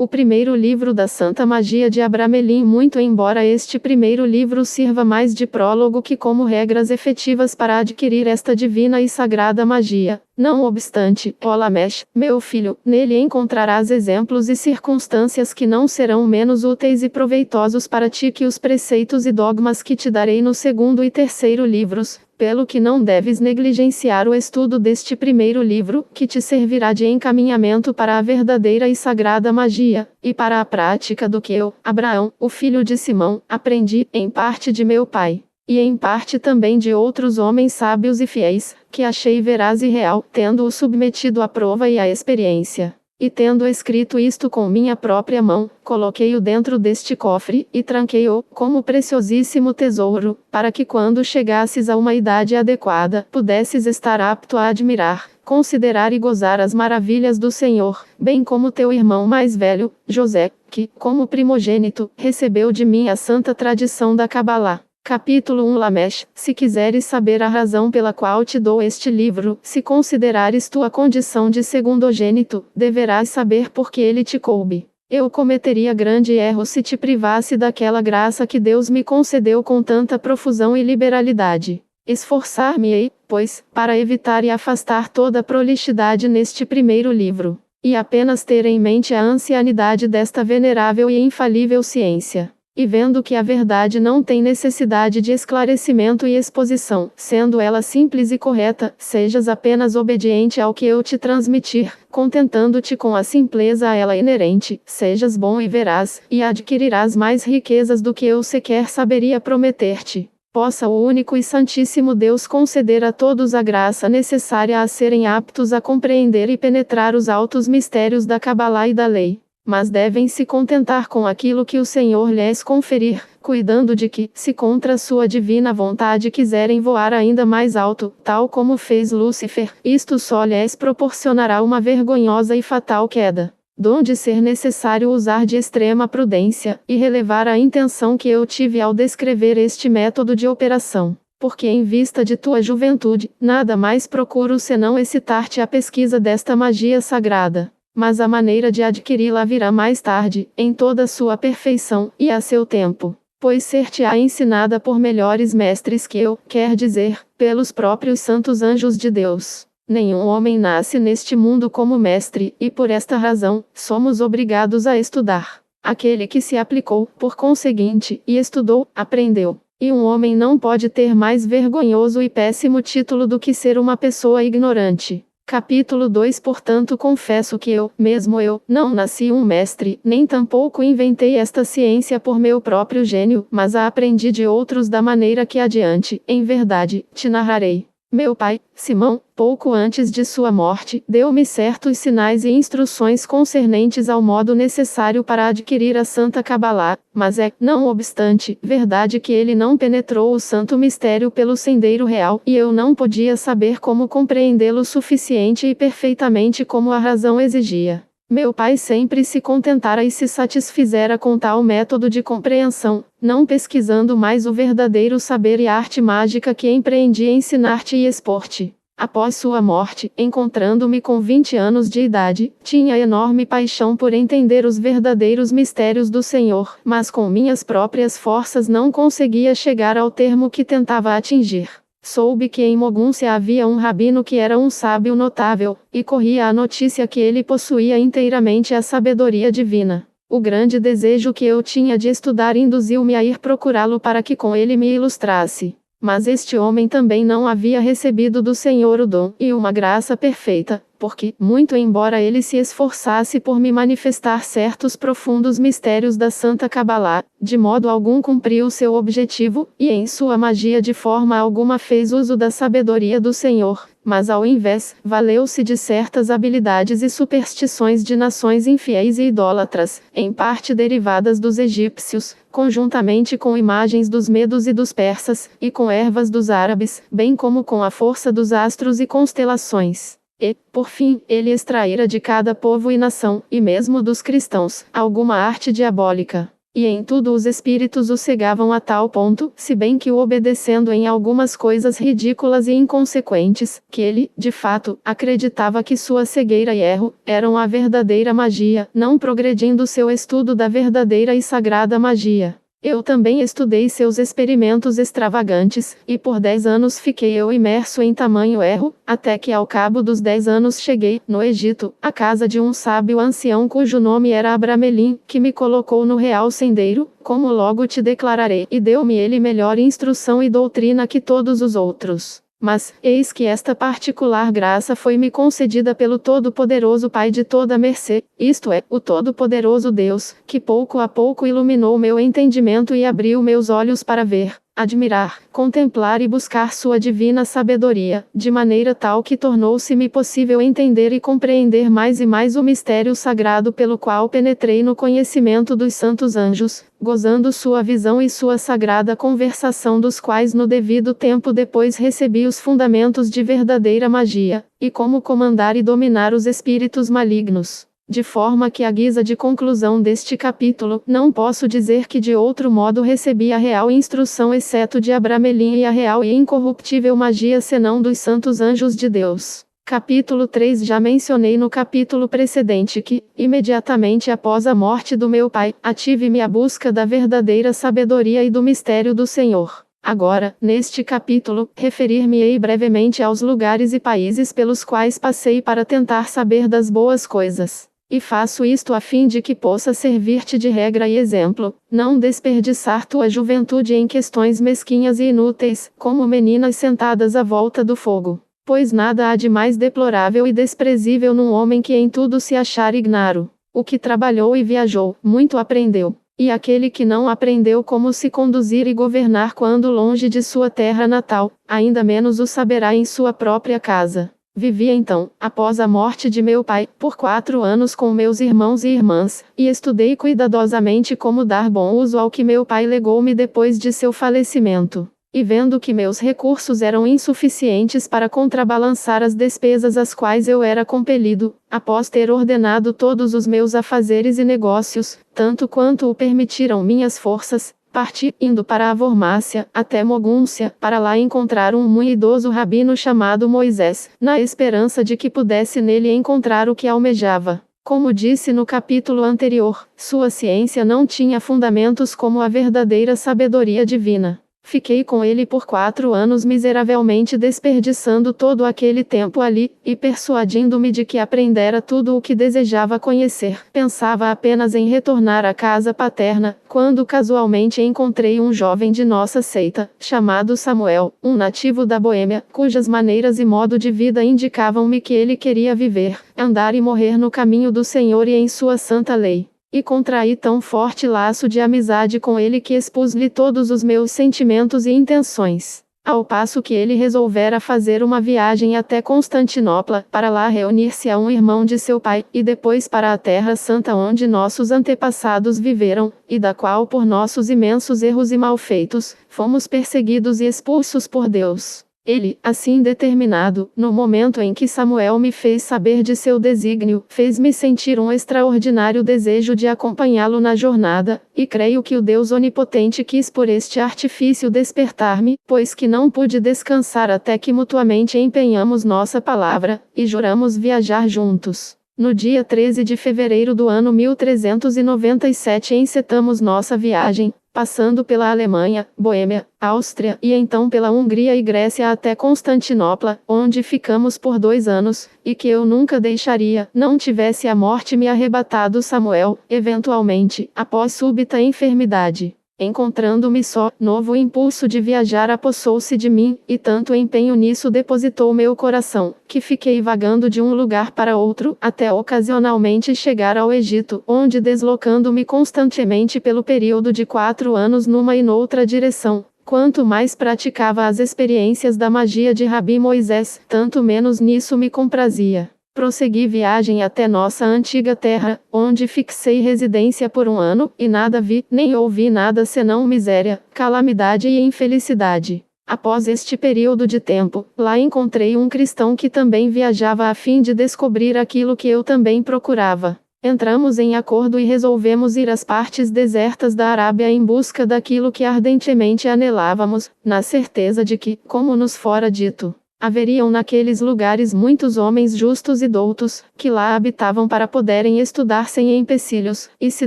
o primeiro livro da Santa Magia de Abramelin. Muito embora este primeiro livro sirva mais de prólogo que como regras efetivas para adquirir esta divina e sagrada magia, não obstante, ó Lamesh, meu filho, nele encontrarás exemplos e circunstâncias que não serão menos úteis e proveitosos para ti que os preceitos e dogmas que te darei no segundo e terceiro livros, pelo que não deves negligenciar o estudo deste primeiro livro, que te servirá de encaminhamento para a verdadeira e sagrada magia, e para a prática do que eu, Abraão, o filho de Simão, aprendi, em parte de meu pai, e em parte também de outros homens sábios e fiéis, que achei veraz e real, tendo-o submetido à prova e à experiência. E tendo escrito isto com minha própria mão, coloquei-o dentro deste cofre, e tranquei-o, como preciosíssimo tesouro, para que quando chegasses a uma idade adequada, pudesses estar apto a admirar, considerar e gozar as maravilhas do Senhor, bem como teu irmão mais velho, José, que, como primogênito, recebeu de mim a santa tradição da Cabalá. Capítulo 1 Lamesh, se quiseres saber a razão pela qual te dou este livro, se considerares tua condição de segundogênito, deverás saber por que ele te coube. Eu cometeria grande erro se te privasse daquela graça que Deus me concedeu com tanta profusão e liberalidade. Esforçar-me-ei, pois, para evitar e afastar toda prolixidade neste primeiro livro, e apenas ter em mente a ancianidade desta venerável e infalível ciência. E vendo que a verdade não tem necessidade de esclarecimento e exposição, sendo ela simples e correta, sejas apenas obediente ao que eu te transmitir, contentando-te com a simpleza a ela inerente, sejas bom e veraz, e adquirirás mais riquezas do que eu sequer saberia prometer-te. Possa o único e santíssimo Deus conceder a todos a graça necessária a serem aptos a compreender e penetrar os altos mistérios da Cabalá e da lei. Mas devem se contentar com aquilo que o Senhor lhes conferir, cuidando de que, se contra sua divina vontade quiserem voar ainda mais alto, tal como fez Lúcifer, isto só lhes proporcionará uma vergonhosa e fatal queda. Donde ser necessário usar de extrema prudência, e relevar a intenção que eu tive ao descrever este método de operação. Porque em vista de tua juventude, nada mais procuro senão excitar-te à pesquisa desta magia sagrada. Mas a maneira de adquiri-la virá mais tarde, em toda sua perfeição, e a seu tempo. Pois ser-te-á ensinada por melhores mestres que eu, quer dizer, pelos próprios santos anjos de Deus. Nenhum homem nasce neste mundo como mestre, e por esta razão, somos obrigados a estudar. Aquele que se aplicou, por conseguinte, e estudou, aprendeu. E um homem não pode ter mais vergonhoso e péssimo título do que ser uma pessoa ignorante. Capítulo 2 Portanto confesso que mesmo eu, não nasci um mestre, nem tampouco inventei esta ciência por meu próprio gênio, mas a aprendi de outros da maneira que adiante, em verdade, te narrarei. Meu pai, Simão, pouco antes de sua morte, deu-me certos sinais e instruções concernentes ao modo necessário para adquirir a Santa Cabalá, mas não obstante, verdade que ele não penetrou o santo mistério pelo sendeiro real, e eu não podia saber como compreendê-lo suficiente e perfeitamente como a razão exigia. Meu pai sempre se contentara e se satisfizera com tal método de compreensão, não pesquisando mais o verdadeiro saber e arte mágica que empreendi ensinar-te e expor-te. Após sua morte, encontrando-me com 20 anos de idade, tinha enorme paixão por entender os verdadeiros mistérios do Senhor, mas com minhas próprias forças não conseguia chegar ao termo que tentava atingir. Soube que em Mogúncia havia um rabino que era um sábio notável, e corria a notícia que ele possuía inteiramente a sabedoria divina. O grande desejo que eu tinha de estudar induziu-me a ir procurá-lo para que com ele me ilustrasse. Mas este homem também não havia recebido do Senhor o dom e uma graça perfeita, porque, muito embora ele se esforçasse por me manifestar certos profundos mistérios da Santa Cabalá, de modo algum cumpriu seu objetivo, e em sua magia de forma alguma fez uso da sabedoria do Senhor, mas ao invés, valeu-se de certas habilidades e superstições de nações infiéis e idólatras, em parte derivadas dos egípcios, conjuntamente com imagens dos medos e dos persas, e com ervas dos árabes, bem como com a força dos astros e constelações. E, por fim, ele extraíra de cada povo e nação, e mesmo dos cristãos, alguma arte diabólica. E em tudo os espíritos o cegavam a tal ponto, se bem que o obedecendo em algumas coisas ridículas e inconsequentes, que ele, de fato, acreditava que sua cegueira e erro eram a verdadeira magia, não progredindo seu estudo da verdadeira e sagrada magia. Eu também estudei seus experimentos extravagantes, e por 10 anos fiquei eu imerso em tamanho erro, até que ao cabo dos 10 anos cheguei, no Egito, à casa de um sábio ancião cujo nome era Abramelin, que me colocou no real sendeiro, como logo te declararei, e deu-me ele melhor instrução e doutrina que todos os outros. Mas, eis que esta particular graça foi-me concedida pelo Todo-Poderoso Pai de toda mercê, isto é, o Todo-Poderoso Deus, que pouco a pouco iluminou meu entendimento e abriu meus olhos para ver, admirar, contemplar e buscar sua divina sabedoria, de maneira tal que tornou-se-me possível entender e compreender mais e mais o mistério sagrado pelo qual penetrei no conhecimento dos santos anjos, gozando sua visão e sua sagrada conversação, dos quais no devido tempo depois recebi os fundamentos de verdadeira magia, e como comandar e dominar os espíritos malignos. De forma que, à guisa de conclusão deste capítulo, não posso dizer que de outro modo recebi a real instrução exceto de Abramelin e a real e incorruptível magia senão dos santos anjos de Deus. Capítulo 3. Já mencionei no capítulo precedente que, imediatamente após a morte do meu pai, ative-me à busca da verdadeira sabedoria e do mistério do Senhor. Agora, neste capítulo, referir-me-ei brevemente aos lugares e países pelos quais passei para tentar saber das boas coisas. E faço isto a fim de que possa servir-te de regra e exemplo, não desperdiçar tua juventude em questões mesquinhas e inúteis, como meninas sentadas à volta do fogo. Pois nada há de mais deplorável e desprezível num homem que em tudo se achar ignaro. O que trabalhou e viajou, muito aprendeu. E aquele que não aprendeu como se conduzir e governar quando longe de sua terra natal, ainda menos o saberá em sua própria casa. Vivi então, após a morte de meu pai, por 4 anos com meus irmãos e irmãs, e estudei cuidadosamente como dar bom uso ao que meu pai legou-me depois de seu falecimento. E vendo que meus recursos eram insuficientes para contrabalançar as despesas às quais eu era compelido, após ter ordenado todos os meus afazeres e negócios, tanto quanto o permitiram minhas forças, parti, indo para a Vormácia, até Mogúncia, para lá encontrar um muito idoso rabino chamado Moisés, na esperança de que pudesse nele encontrar o que almejava. Como disse no capítulo anterior, sua ciência não tinha fundamentos como a verdadeira sabedoria divina. Fiquei com ele por 4 anos miseravelmente desperdiçando todo aquele tempo ali, e persuadindo-me de que aprendera tudo o que desejava conhecer. Pensava apenas em retornar à casa paterna, quando casualmente encontrei um jovem de nossa seita, chamado Samuel, um nativo da Boêmia, cujas maneiras e modo de vida indicavam-me que ele queria viver, andar e morrer no caminho do Senhor e em sua santa lei. E contraí tão forte laço de amizade com ele que expus-lhe todos os meus sentimentos e intenções. Ao passo que ele resolvera fazer uma viagem até Constantinopla, para lá reunir-se a um irmão de seu pai, e depois para a Terra Santa onde nossos antepassados viveram, e da qual por nossos imensos erros e malfeitos, fomos perseguidos e expulsos por Deus. Ele, assim determinado, no momento em que Samuel me fez saber de seu desígnio, fez-me sentir um extraordinário desejo de acompanhá-lo na jornada, e creio que o Deus Onipotente quis por este artifício despertar-me, pois que não pude descansar até que mutuamente empenhamos nossa palavra, e juramos viajar juntos. No dia 13 de fevereiro do ano 1397 encetamos nossa viagem, passando pela Alemanha, Boêmia, Áustria e então pela Hungria e Grécia até Constantinopla, onde ficamos por 2 anos, e que eu nunca deixaria, não tivesse a morte me arrebatado Samuel, eventualmente, após súbita enfermidade. Encontrando-me só, novo impulso de viajar apossou-se de mim, e tanto empenho nisso depositou meu coração, que fiquei vagando de um lugar para outro, até ocasionalmente chegar ao Egito, onde deslocando-me constantemente pelo período de 4 anos numa e noutra direção. Quanto mais praticava as experiências da magia de Rabi Moisés, tanto menos nisso me comprazia. Prossegui viagem até nossa antiga terra, onde fixei residência por 1 ano, e nada vi, nem ouvi nada senão miséria, calamidade e infelicidade. Após este período de tempo, lá encontrei um cristão que também viajava a fim de descobrir aquilo que eu também procurava. Entramos em acordo e resolvemos ir às partes desertas da Arábia em busca daquilo que ardentemente anelávamos, na certeza de que, como nos fora dito, haveriam naqueles lugares muitos homens justos e doutos, que lá habitavam para poderem estudar sem empecilhos, e se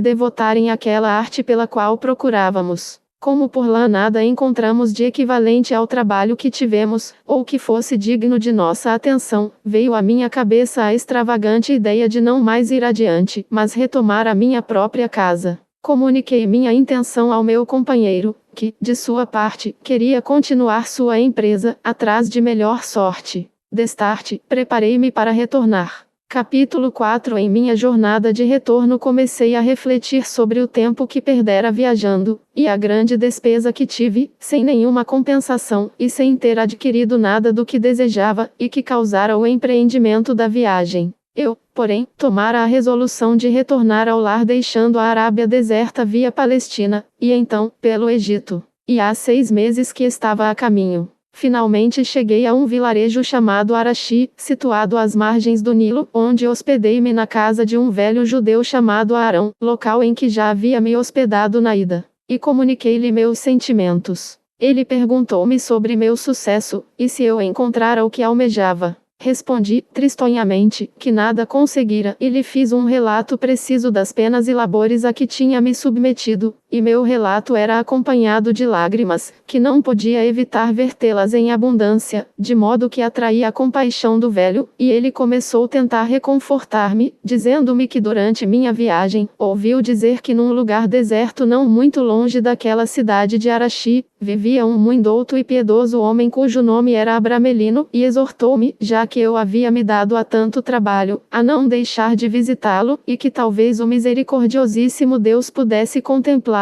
devotarem àquela arte pela qual procurávamos. Como por lá nada encontramos de equivalente ao trabalho que tivemos, ou que fosse digno de nossa atenção, veio à minha cabeça a extravagante ideia de não mais ir adiante, mas retomar a minha própria casa. Comuniquei minha intenção ao meu companheiro, que, de sua parte, queria continuar sua empresa, atrás de melhor sorte. Destarte, preparei-me para retornar. Capítulo 4. Em minha jornada de retorno comecei a refletir sobre o tempo que perdera viajando, e a grande despesa que tive, sem nenhuma compensação, e sem ter adquirido nada do que desejava, e que causara o empreendimento da viagem. Eu, porém, tomara a resolução de retornar ao lar deixando a Arábia deserta via Palestina, e então, pelo Egito. E há 6 meses que estava a caminho. Finalmente cheguei a um vilarejo chamado Araxi, situado às margens do Nilo, onde hospedei-me na casa de um velho judeu chamado Arão, local em que já havia me hospedado na ida. E comuniquei-lhe meus sentimentos. Ele perguntou-me sobre meu sucesso, e se eu encontrara o que almejava. Respondi, tristonhamente, que nada conseguira, e lhe fiz um relato preciso das penas e labores a que tinha me submetido, e meu relato era acompanhado de lágrimas, que não podia evitar vertê-las em abundância, de modo que atraía a compaixão do velho, e ele começou a tentar reconfortar-me, dizendo-me que durante minha viagem, ouviu dizer que num lugar deserto não muito longe daquela cidade de Araxi, vivia um muito douto e piedoso homem cujo nome era Abramelino, e exortou-me, já que eu havia me dado a tanto trabalho, a não deixar de visitá-lo, e que talvez o misericordiosíssimo Deus pudesse contemplar-me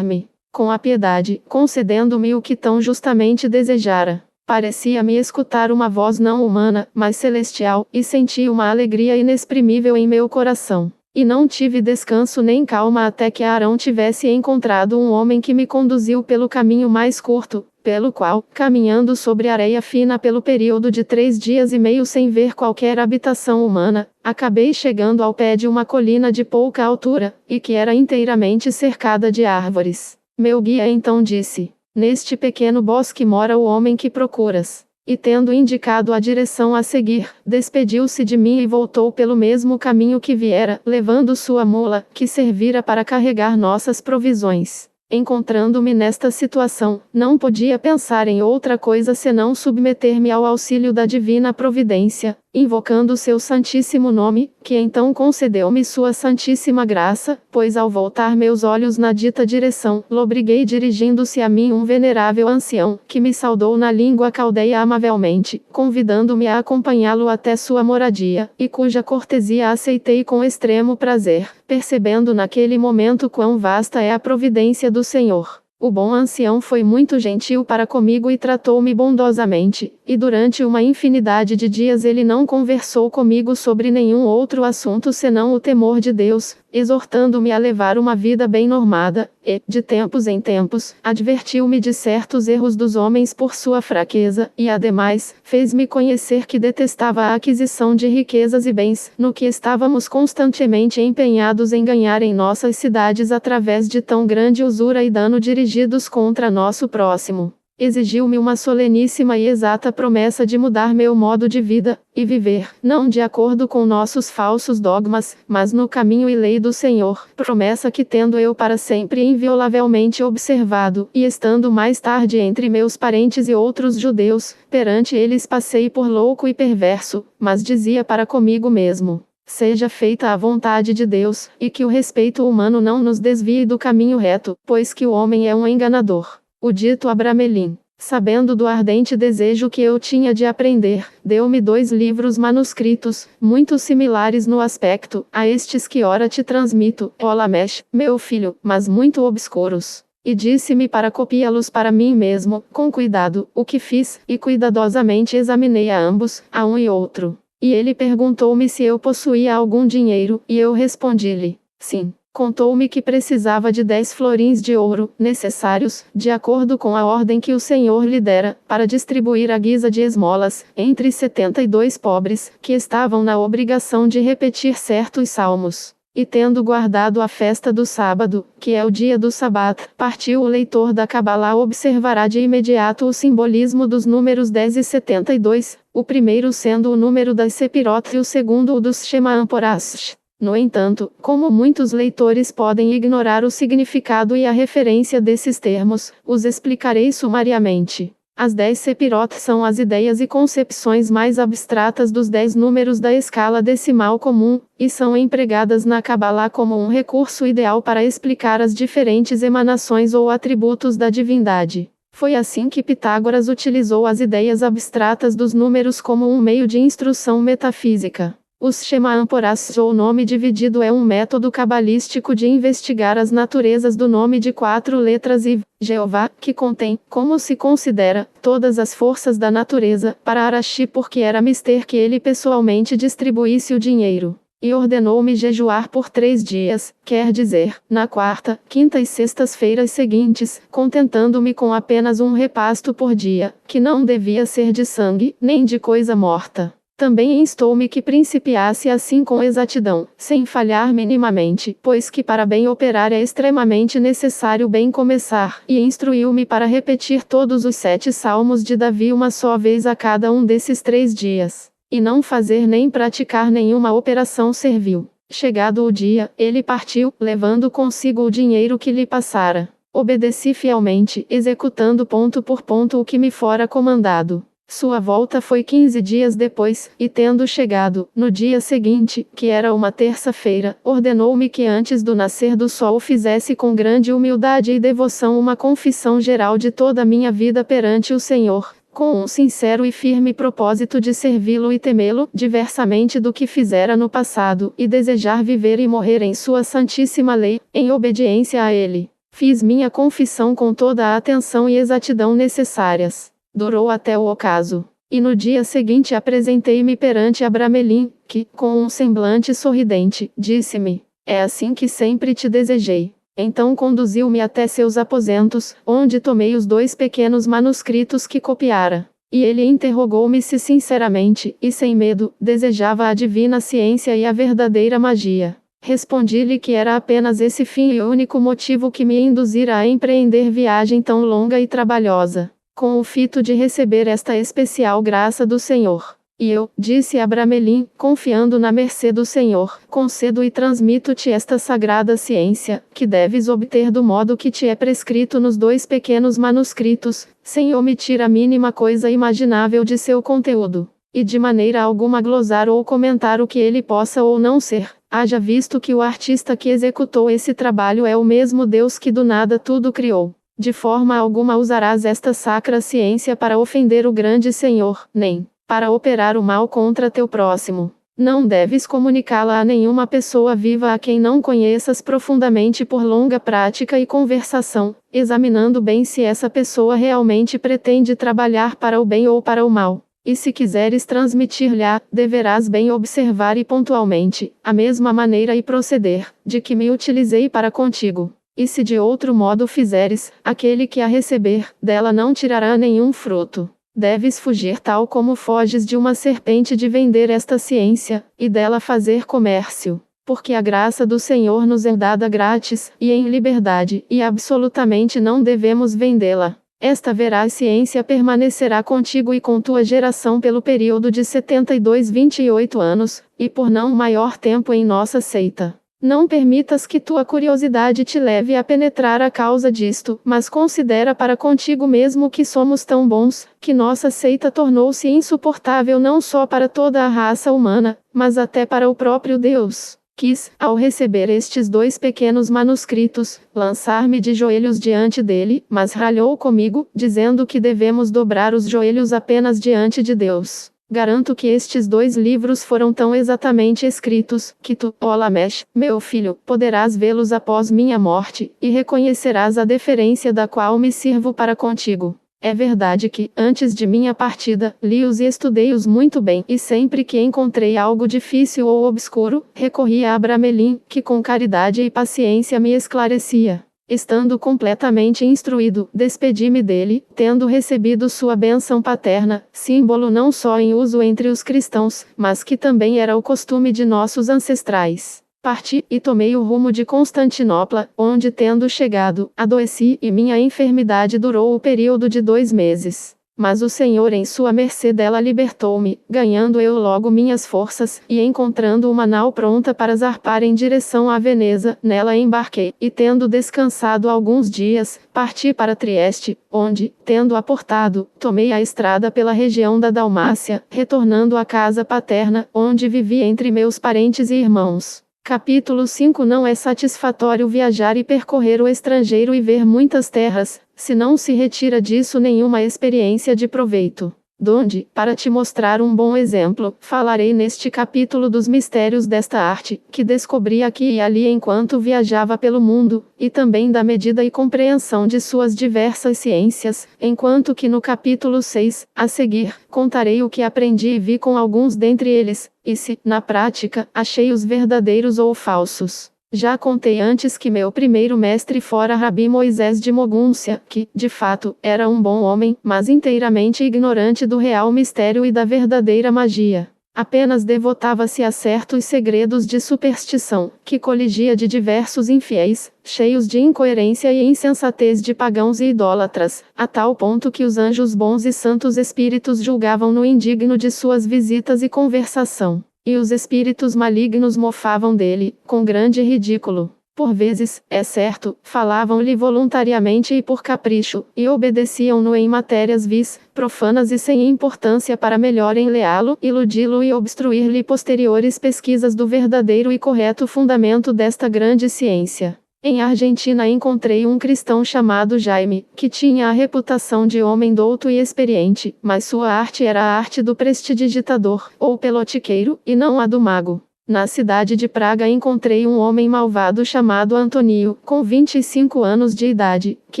com a piedade, concedendo-me o que tão justamente desejara. Parecia-me escutar uma voz não humana, mas celestial, e senti uma alegria inexprimível em meu coração. E não tive descanso nem calma até que Arão tivesse encontrado um homem que me conduziu pelo caminho mais curto, pelo qual, caminhando sobre areia fina pelo período de 3 dias e meio sem ver qualquer habitação humana, acabei chegando ao pé de uma colina de pouca altura, e que era inteiramente cercada de árvores. Meu guia então disse: "Neste pequeno bosque mora o homem que procuras." E tendo indicado a direção a seguir, despediu-se de mim e voltou pelo mesmo caminho que viera, levando sua mula, que servira para carregar nossas provisões. Encontrando-me nesta situação, não podia pensar em outra coisa senão submeter-me ao auxílio da divina providência, invocando seu santíssimo nome, que então concedeu-me sua santíssima graça, pois ao voltar meus olhos na dita direção, lobriguei dirigindo-se a mim um venerável ancião, que me saudou na língua caldeia amavelmente, convidando-me a acompanhá-lo até sua moradia, e cuja cortesia aceitei com extremo prazer, percebendo naquele momento quão vasta é a providência do Senhor. O bom ancião foi muito gentil para comigo e tratou-me bondosamente, e durante uma infinidade de dias ele não conversou comigo sobre nenhum outro assunto senão o temor de Deus, exortando-me a levar uma vida bem normada, e, de tempos em tempos, advertiu-me de certos erros dos homens por sua fraqueza, e ademais, fez-me conhecer que detestava a aquisição de riquezas e bens, no que estávamos constantemente empenhados em ganhar em nossas cidades através de tão grande usura e dano dirigidos contra nosso próximo. Exigiu-me uma soleníssima e exata promessa de mudar meu modo de vida, e viver, não de acordo com nossos falsos dogmas, mas no caminho e lei do Senhor, promessa que tendo eu para sempre inviolavelmente observado, e estando mais tarde entre meus parentes e outros judeus, perante eles passei por louco e perverso, mas dizia para comigo mesmo: seja feita a vontade de Deus, e que o respeito humano não nos desvie do caminho reto, pois que o homem é um enganador. O dito Abramelin, sabendo do ardente desejo que eu tinha de aprender, deu-me 2 livros manuscritos, muito similares no aspecto, a estes que ora te transmito, ó Lamesh, meu filho, mas muito obscuros. E disse-me para copiá-los para mim mesmo, com cuidado, o que fiz, e cuidadosamente examinei a ambos, a um e outro. E ele perguntou-me se eu possuía algum dinheiro, e eu respondi-lhe: sim. Contou-me que precisava de 10 florins de ouro, necessários, de acordo com a ordem que o Senhor lhe dera, para distribuir à guisa de esmolas, entre 72 pobres, que estavam na obrigação de repetir certos salmos. E tendo guardado a festa do sábado, que é o dia do Sabat, partiu o leitor da Cabalá observará de imediato o simbolismo dos números 10 e 72, o primeiro sendo o número das Sepirot e o segundo o dos Shema-Amporash. No entanto, como muitos leitores podem ignorar o significado e a referência desses termos, os explicarei sumariamente. As 10 Sepirot são as ideias e concepções mais abstratas dos 10 números da escala decimal comum, e são empregadas na Cabalá como um recurso ideal para explicar as diferentes emanações ou atributos da divindade. Foi assim que Pitágoras utilizou as ideias abstratas dos números como um meio de instrução metafísica. Os Shema-Amporash ou nome dividido é um método cabalístico de investigar as naturezas do nome de 4 letras e Jeová, que contém, como se considera, todas as forças da natureza, para Arashi porque era mister que ele pessoalmente distribuísse o dinheiro. E ordenou-me jejuar por 3 dias, quer dizer, na quarta, quinta e sextas-feiras seguintes, contentando-me com apenas um repasto por dia, que não devia ser de sangue, nem de coisa morta. Também instou-me que principiasse assim com exatidão, sem falhar minimamente, pois que para bem operar é extremamente necessário bem começar, e instruiu-me para repetir todos os 7 salmos de Davi uma só vez a cada um desses 3 dias, e não fazer nem praticar nenhuma operação servil. Chegado o dia, ele partiu, levando consigo o dinheiro que lhe passara. Obedeci fielmente, executando ponto por ponto o que me fora comandado. Sua volta foi 15 dias depois, e tendo chegado, no dia seguinte, que era uma terça-feira, ordenou-me que antes do nascer do sol fizesse com grande humildade e devoção uma confissão geral de toda a minha vida perante o Senhor, com um sincero e firme propósito de servi-lo e temê-lo, diversamente do que fizera no passado, e desejar viver e morrer em sua santíssima lei, em obediência a ele. Fiz minha confissão com toda a atenção e exatidão necessárias. Durou até o ocaso. E no dia seguinte apresentei-me perante Abramelin, que, com um semblante sorridente, disse-me: "É assim que sempre te desejei." Então conduziu-me até seus aposentos, onde tomei os 2 pequenos manuscritos que copiara. E ele interrogou-me se sinceramente, e sem medo, desejava a divina ciência e a verdadeira magia. Respondi-lhe que era apenas esse fim e o único motivo que me induzira a empreender viagem tão longa e trabalhosa, com o fito de receber esta especial graça do Senhor. E eu, disse Abramelin, confiando na mercê do Senhor, concedo e transmito-te esta sagrada ciência, que deves obter do modo que te é prescrito nos 2 pequenos manuscritos, sem omitir a mínima coisa imaginável de seu conteúdo, e de maneira alguma glosar ou comentar o que ele possa ou não ser, haja visto que o artista que executou esse trabalho é o mesmo Deus que do nada tudo criou. De forma alguma usarás esta sacra ciência para ofender o grande Senhor, nem para operar o mal contra teu próximo. Não deves comunicá-la a nenhuma pessoa viva a quem não conheças profundamente por longa prática e conversação, examinando bem se essa pessoa realmente pretende trabalhar para o bem ou para o mal. E se quiseres transmitir-lhe, deverás bem observar e pontualmente, a mesma maneira e proceder, de que me utilizei para contigo. E se de outro modo fizeres, aquele que a receber, dela não tirará nenhum fruto. Deves fugir tal como foges de uma serpente de vender esta ciência, e dela fazer comércio. Porque a graça do Senhor nos é dada grátis, e em liberdade, e absolutamente não devemos vendê-la. Esta veraz ciência permanecerá contigo e com tua geração pelo período de 72-28 anos, e por não maior tempo em nossa seita. Não permitas que tua curiosidade te leve a penetrar a causa disto, mas considera para contigo mesmo que somos tão bons, que nossa seita tornou-se insuportável não só para toda a raça humana, mas até para o próprio Deus. Quis, ao receber estes 2 pequenos manuscritos, lançar-me de joelhos diante dele, mas ralhou comigo, dizendo que devemos dobrar os joelhos apenas diante de Deus. Garanto que estes 2 livros foram tão exatamente escritos, que tu, ó Lamesh, meu filho, poderás vê-los após minha morte, e reconhecerás a deferência da qual me sirvo para contigo. É verdade que, antes de minha partida, li-os e estudei-os muito bem, e sempre que encontrei algo difícil ou obscuro, recorri a Abramelin, que com caridade e paciência me esclarecia. Estando completamente instruído, despedi-me dele, tendo recebido sua bênção paterna, símbolo não só em uso entre os cristãos, mas que também era o costume de nossos ancestrais. Parti, e tomei o rumo de Constantinopla, onde tendo chegado, adoeci, e minha enfermidade durou o período de 2 meses. Mas o Senhor em sua mercê dela libertou-me, ganhando eu logo minhas forças, e encontrando uma nau pronta para zarpar em direção a Veneza, nela embarquei, e tendo descansado alguns dias, parti para Trieste, onde, tendo aportado, tomei a estrada pela região da Dalmácia, retornando à casa paterna, onde vivi entre meus parentes e irmãos. Capítulo 5. Não é satisfatório viajar e percorrer o estrangeiro e ver muitas terras, se não se retira disso nenhuma experiência de proveito. Donde, para te mostrar um bom exemplo, falarei neste capítulo dos mistérios desta arte, que descobri aqui e ali enquanto viajava pelo mundo, e também da medida e compreensão de suas diversas ciências, enquanto que no capítulo 6, a seguir, contarei o que aprendi e vi com alguns dentre eles, e se, na prática, achei-os verdadeiros ou falsos. Já contei antes que meu primeiro mestre fora Rabi Moisés de Mogúncia, que, de fato, era um bom homem, mas inteiramente ignorante do real mistério e da verdadeira magia. Apenas devotava-se a certos segredos de superstição, que coligia de diversos infiéis, cheios de incoerência e insensatez de pagãos e idólatras, a tal ponto que os anjos bons e santos espíritos julgavam-no indigno de suas visitas e conversação. E os espíritos malignos mofavam dele, com grande ridículo. Por vezes, é certo, falavam-lhe voluntariamente e por capricho, e obedeciam-no em matérias vis, profanas e sem importância para melhor enleá-lo, iludi-lo e obstruir-lhe posteriores pesquisas do verdadeiro e correto fundamento desta grande ciência. Em Argentina encontrei um cristão chamado Jaime, que tinha a reputação de homem douto e experiente, mas sua arte era a arte do prestidigitador, ou pelotiqueiro, e não a do mago. Na cidade de Praga encontrei um homem malvado chamado Antonio, com 25 anos de idade, que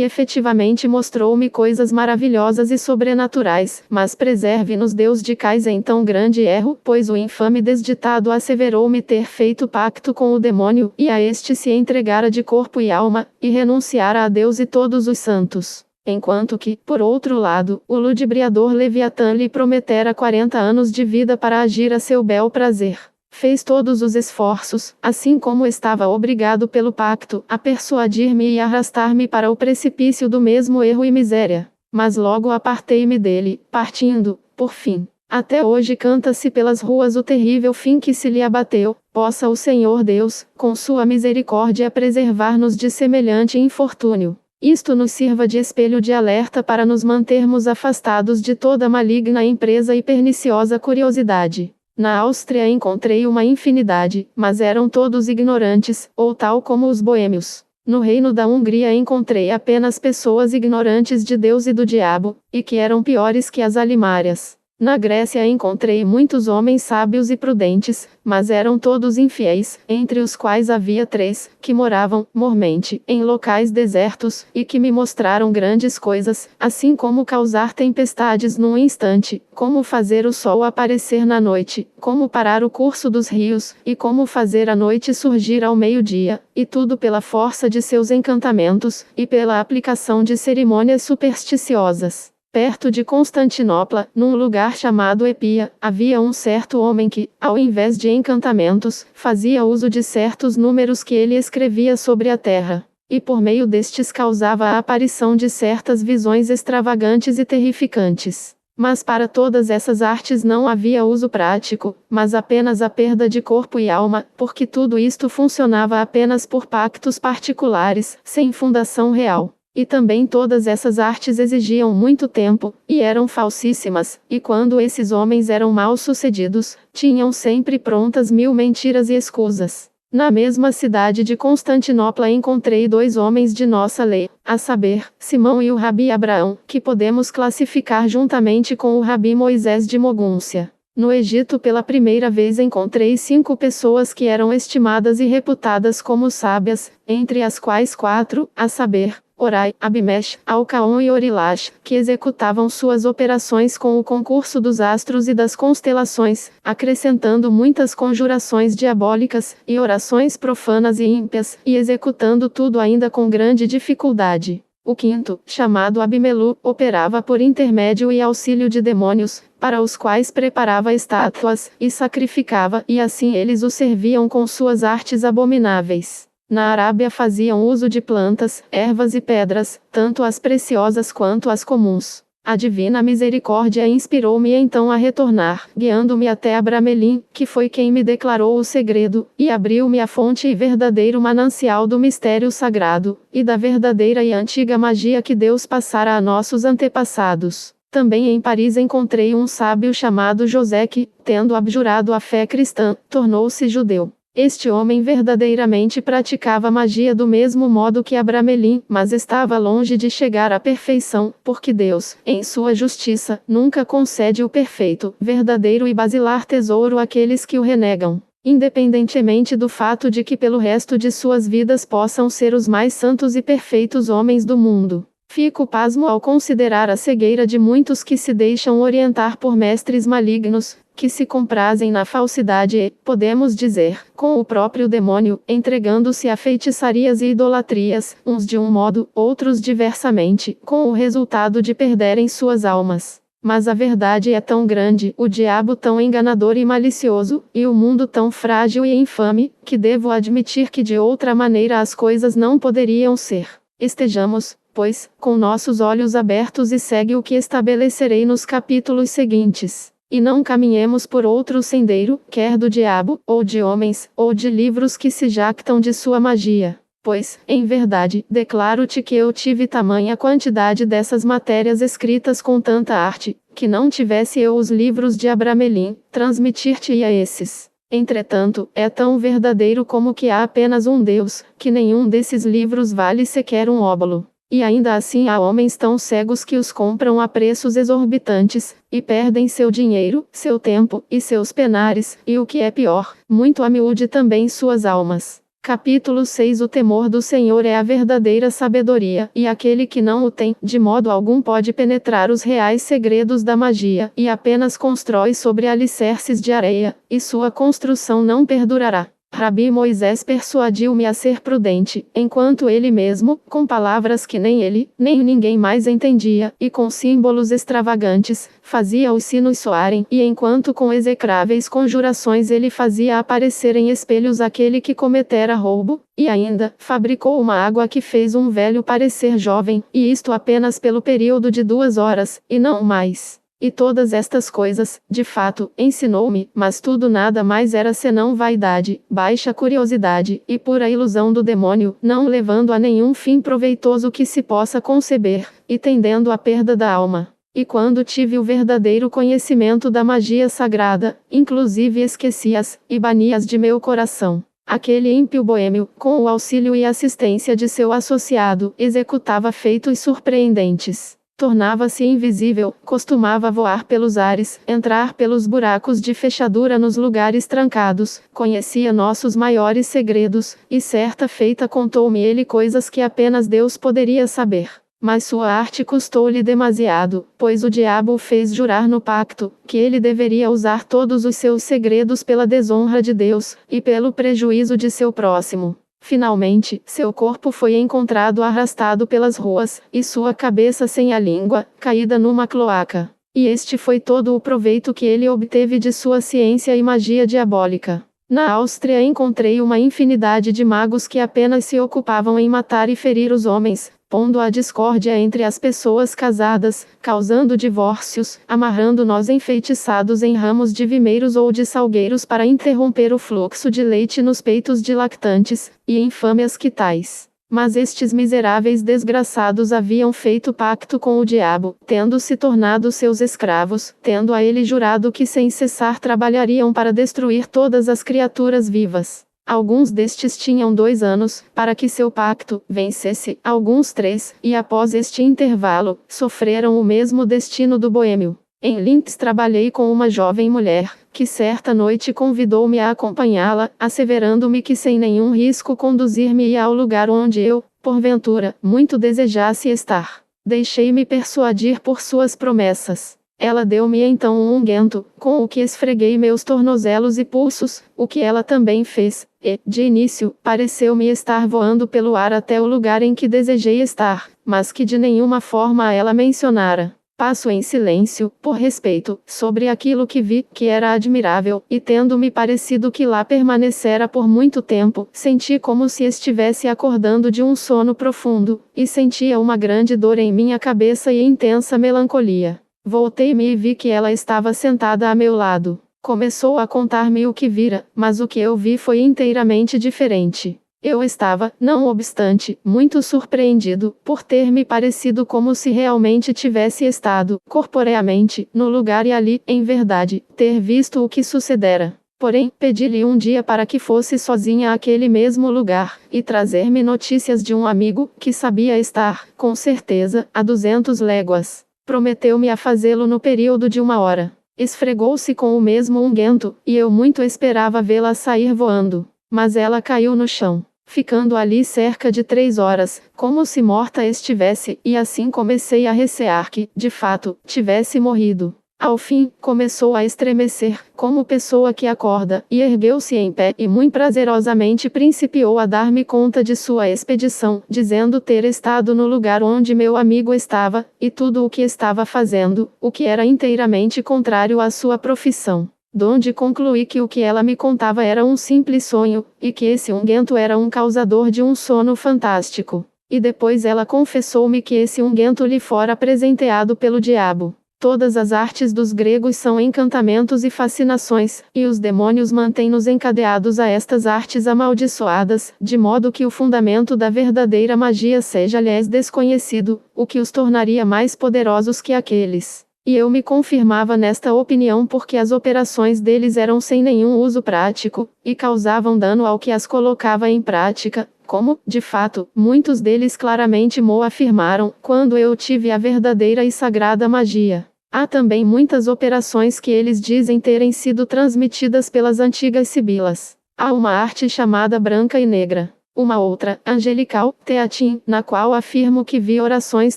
efetivamente mostrou-me coisas maravilhosas e sobrenaturais, mas preserve-nos Deus de cais em tão grande erro, pois o infame desditado asseverou-me ter feito pacto com o demônio, e a este se entregara de corpo e alma, e renunciara a Deus e todos os santos. Enquanto que, por outro lado, o ludibriador Leviatã lhe prometera 40 anos de vida para agir a seu bel prazer. Fez todos os esforços, assim como estava obrigado pelo pacto, a persuadir-me e arrastar-me para o precipício do mesmo erro e miséria. Mas logo apartei-me dele, partindo, por fim. Até hoje canta-se pelas ruas o terrível fim que se lhe abateu. Possa o Senhor Deus, com sua misericórdia, preservar-nos de semelhante infortúnio. Isto nos sirva de espelho de alerta para nos mantermos afastados de toda maligna empresa e perniciosa curiosidade. Na Áustria encontrei uma infinidade, mas eram todos ignorantes, ou tal como os boêmios. No reino da Hungria encontrei apenas pessoas ignorantes de Deus e do diabo, e que eram piores que as alimárias. Na Grécia encontrei muitos homens sábios e prudentes, mas eram todos infiéis, entre os quais havia 3, que moravam, mormente, em locais desertos, e que me mostraram grandes coisas, assim como causar tempestades num instante, como fazer o sol aparecer na noite, como parar o curso dos rios, e como fazer a noite surgir ao meio-dia, e tudo pela força de seus encantamentos, e pela aplicação de cerimônias supersticiosas. Perto de Constantinopla, num lugar chamado Epia, havia um certo homem que, ao invés de encantamentos, fazia uso de certos números que ele escrevia sobre a terra. E por meio destes causava a aparição de certas visões extravagantes e terrificantes. Mas para todas essas artes não havia uso prático, mas apenas a perda de corpo e alma, porque tudo isto funcionava apenas por pactos particulares, sem fundação real. E também todas essas artes exigiam muito tempo, e eram falsíssimas, e quando esses homens eram mal sucedidos, tinham sempre prontas 1000 mentiras e escusas. Na mesma cidade de Constantinopla encontrei 2 homens de nossa lei, a saber, Simão e o Rabi Abraão, que podemos classificar juntamente com o Rabi Moisés de Mogúncia. No Egito pela primeira vez encontrei 5 pessoas que eram estimadas e reputadas como sábias, entre as quais 4, a saber, Orai, Abimesh, Alcaon e Orilash, que executavam suas operações com o concurso dos astros e das constelações, acrescentando muitas conjurações diabólicas, e orações profanas e ímpias, e executando tudo ainda com grande dificuldade. O quinto, chamado Abimelu, operava por intermédio e auxílio de demônios, para os quais preparava estátuas, e sacrificava, e assim eles o serviam com suas artes abomináveis. Na Arábia faziam uso de plantas, ervas e pedras, tanto as preciosas quanto as comuns. A divina misericórdia inspirou-me então a retornar, guiando-me até Abramelin, que foi quem me declarou o segredo, e abriu-me a fonte e verdadeiro manancial do mistério sagrado, e da verdadeira e antiga magia que Deus passara a nossos antepassados. Também em Paris encontrei um sábio chamado José que, tendo abjurado a fé cristã, tornou-se judeu. Este homem verdadeiramente praticava magia do mesmo modo que Abramelin, mas estava longe de chegar à perfeição, porque Deus, em sua justiça, nunca concede o perfeito, verdadeiro e basilar tesouro àqueles que o renegam. Independentemente do fato de que pelo resto de suas vidas possam ser os mais santos e perfeitos homens do mundo. Fico pasmo ao considerar a cegueira de muitos que se deixam orientar por mestres malignos, que se comprazem na falsidade e, podemos dizer, com o próprio demônio, entregando-se a feitiçarias e idolatrias, uns de um modo, outros diversamente, com o resultado de perderem suas almas. Mas a verdade é tão grande, o diabo tão enganador e malicioso, e o mundo tão frágil e infame, que devo admitir que de outra maneira as coisas não poderiam ser. Estejamos, pois, com nossos olhos abertos e segue o que estabelecerei nos capítulos seguintes. E não caminhemos por outro sendeiro, quer do diabo, ou de homens, ou de livros que se jactam de sua magia. Pois, em verdade, declaro-te que eu tive tamanha quantidade dessas matérias escritas com tanta arte, que não tivesse eu os livros de Abramelin, transmitir-te-ia esses. Entretanto, é tão verdadeiro como que há apenas um Deus, que nenhum desses livros vale sequer um óbolo. E ainda assim há homens tão cegos que os compram a preços exorbitantes, e perdem seu dinheiro, seu tempo, e seus penares, e o que é pior, muito a miúde também suas almas. Capítulo 6. O temor do Senhor é a verdadeira sabedoria, e aquele que não o tem, de modo algum pode penetrar os reais segredos da magia, e apenas constrói sobre alicerces de areia, e sua construção não perdurará. Rabi Moisés persuadiu-me a ser prudente, enquanto ele mesmo, com palavras que nem ele, nem ninguém mais entendia, e com símbolos extravagantes, fazia os sinos soarem, e enquanto com execráveis conjurações ele fazia aparecer em espelhos aquele que cometera roubo, e ainda, fabricou uma água que fez um velho parecer jovem, e isto apenas pelo período de 2 horas, e não mais. E todas estas coisas, de fato, ensinou-me, mas tudo nada mais era senão vaidade, baixa curiosidade, e pura ilusão do demônio, não levando a nenhum fim proveitoso que se possa conceber, e tendendo à perda da alma. E quando tive o verdadeiro conhecimento da magia sagrada, inclusive esqueci-as, e bani-as de meu coração. Aquele ímpio boêmio, com o auxílio e assistência de seu associado, executava feitos surpreendentes. Tornava-se invisível, costumava voar pelos ares, entrar pelos buracos de fechadura nos lugares trancados, conhecia nossos maiores segredos, e certa feita contou-me ele coisas que apenas Deus poderia saber. Mas sua arte custou-lhe demasiado, pois o diabo o fez jurar no pacto, que ele deveria usar todos os seus segredos pela desonra de Deus, e pelo prejuízo de seu próximo. Finalmente, seu corpo foi encontrado arrastado pelas ruas, e sua cabeça sem a língua, caída numa cloaca. E este foi todo o proveito que ele obteve de sua ciência e magia diabólica. Na Áustria encontrei uma infinidade de magos que apenas se ocupavam em matar e ferir os homens, pondo a discórdia entre as pessoas casadas, causando divórcios, amarrando nós enfeitiçados em ramos de vimeiros ou de salgueiros para interromper o fluxo de leite nos peitos de lactantes, e infâmias que tais. Mas estes miseráveis desgraçados haviam feito pacto com o diabo, tendo se tornado seus escravos, tendo a ele jurado que sem cessar trabalhariam para destruir todas as criaturas vivas. Alguns destes tinham 2 anos, para que seu pacto vencesse, alguns 3, e após este intervalo, sofreram o mesmo destino do boêmio. Em Linz trabalhei com uma jovem mulher, que certa noite convidou-me a acompanhá-la, asseverando-me que sem nenhum risco conduzir-me-ia ao lugar onde eu, porventura, muito desejasse estar. Deixei-me persuadir por suas promessas. Ela deu-me então um unguento, com o que esfreguei meus tornozelos e pulsos, o que ela também fez, e, de início, pareceu-me estar voando pelo ar até o lugar em que desejei estar, mas que de nenhuma forma ela mencionara. Passo em silêncio, por respeito, sobre aquilo que vi, que era admirável, e tendo-me parecido que lá permanecera por muito tempo, senti como se estivesse acordando de um sono profundo, e sentia uma grande dor em minha cabeça e intensa melancolia. Voltei-me e vi que ela estava sentada a meu lado. Começou a contar-me o que vira, mas o que eu vi foi inteiramente diferente. Eu estava, não obstante, muito surpreendido, por ter me parecido como se realmente tivesse estado, corporeamente, no lugar e ali, em verdade, ter visto o que sucedera. Porém, pedi-lhe um dia para que fosse sozinha àquele mesmo lugar, e trazer-me notícias de um amigo, que sabia estar, com certeza, a 200 léguas. Prometeu-me a fazê-lo no período de 1 hora. Esfregou-se com o mesmo unguento, e eu muito esperava vê-la sair voando. Mas ela caiu no chão, ficando ali cerca de 3 horas, como se morta estivesse, e assim comecei a recear que, de fato, tivesse morrido. Ao fim, começou a estremecer, como pessoa que acorda, e ergueu-se em pé e muito prazerosamente principiou a dar-me conta de sua expedição, dizendo ter estado no lugar onde meu amigo estava, e tudo o que estava fazendo, o que era inteiramente contrário à sua profissão. Donde concluí que o que ela me contava era um simples sonho, e que esse unguento era um causador de um sono fantástico. E depois ela confessou-me que esse unguento lhe fora presenteado pelo diabo. Todas as artes dos gregos são encantamentos e fascinações, e os demônios mantêm-nos encadeados a estas artes amaldiçoadas, de modo que o fundamento da verdadeira magia seja-lhes desconhecido, o que os tornaria mais poderosos que aqueles. E eu me confirmava nesta opinião porque as operações deles eram sem nenhum uso prático, e causavam dano ao que as colocava em prática, como, de fato, muitos deles claramente mo afirmaram, quando eu tive a verdadeira e sagrada magia. Há também muitas operações que eles dizem terem sido transmitidas pelas antigas sibilas. Há uma arte chamada branca e negra. Uma outra, angelical, teatim, na qual afirmo que vi orações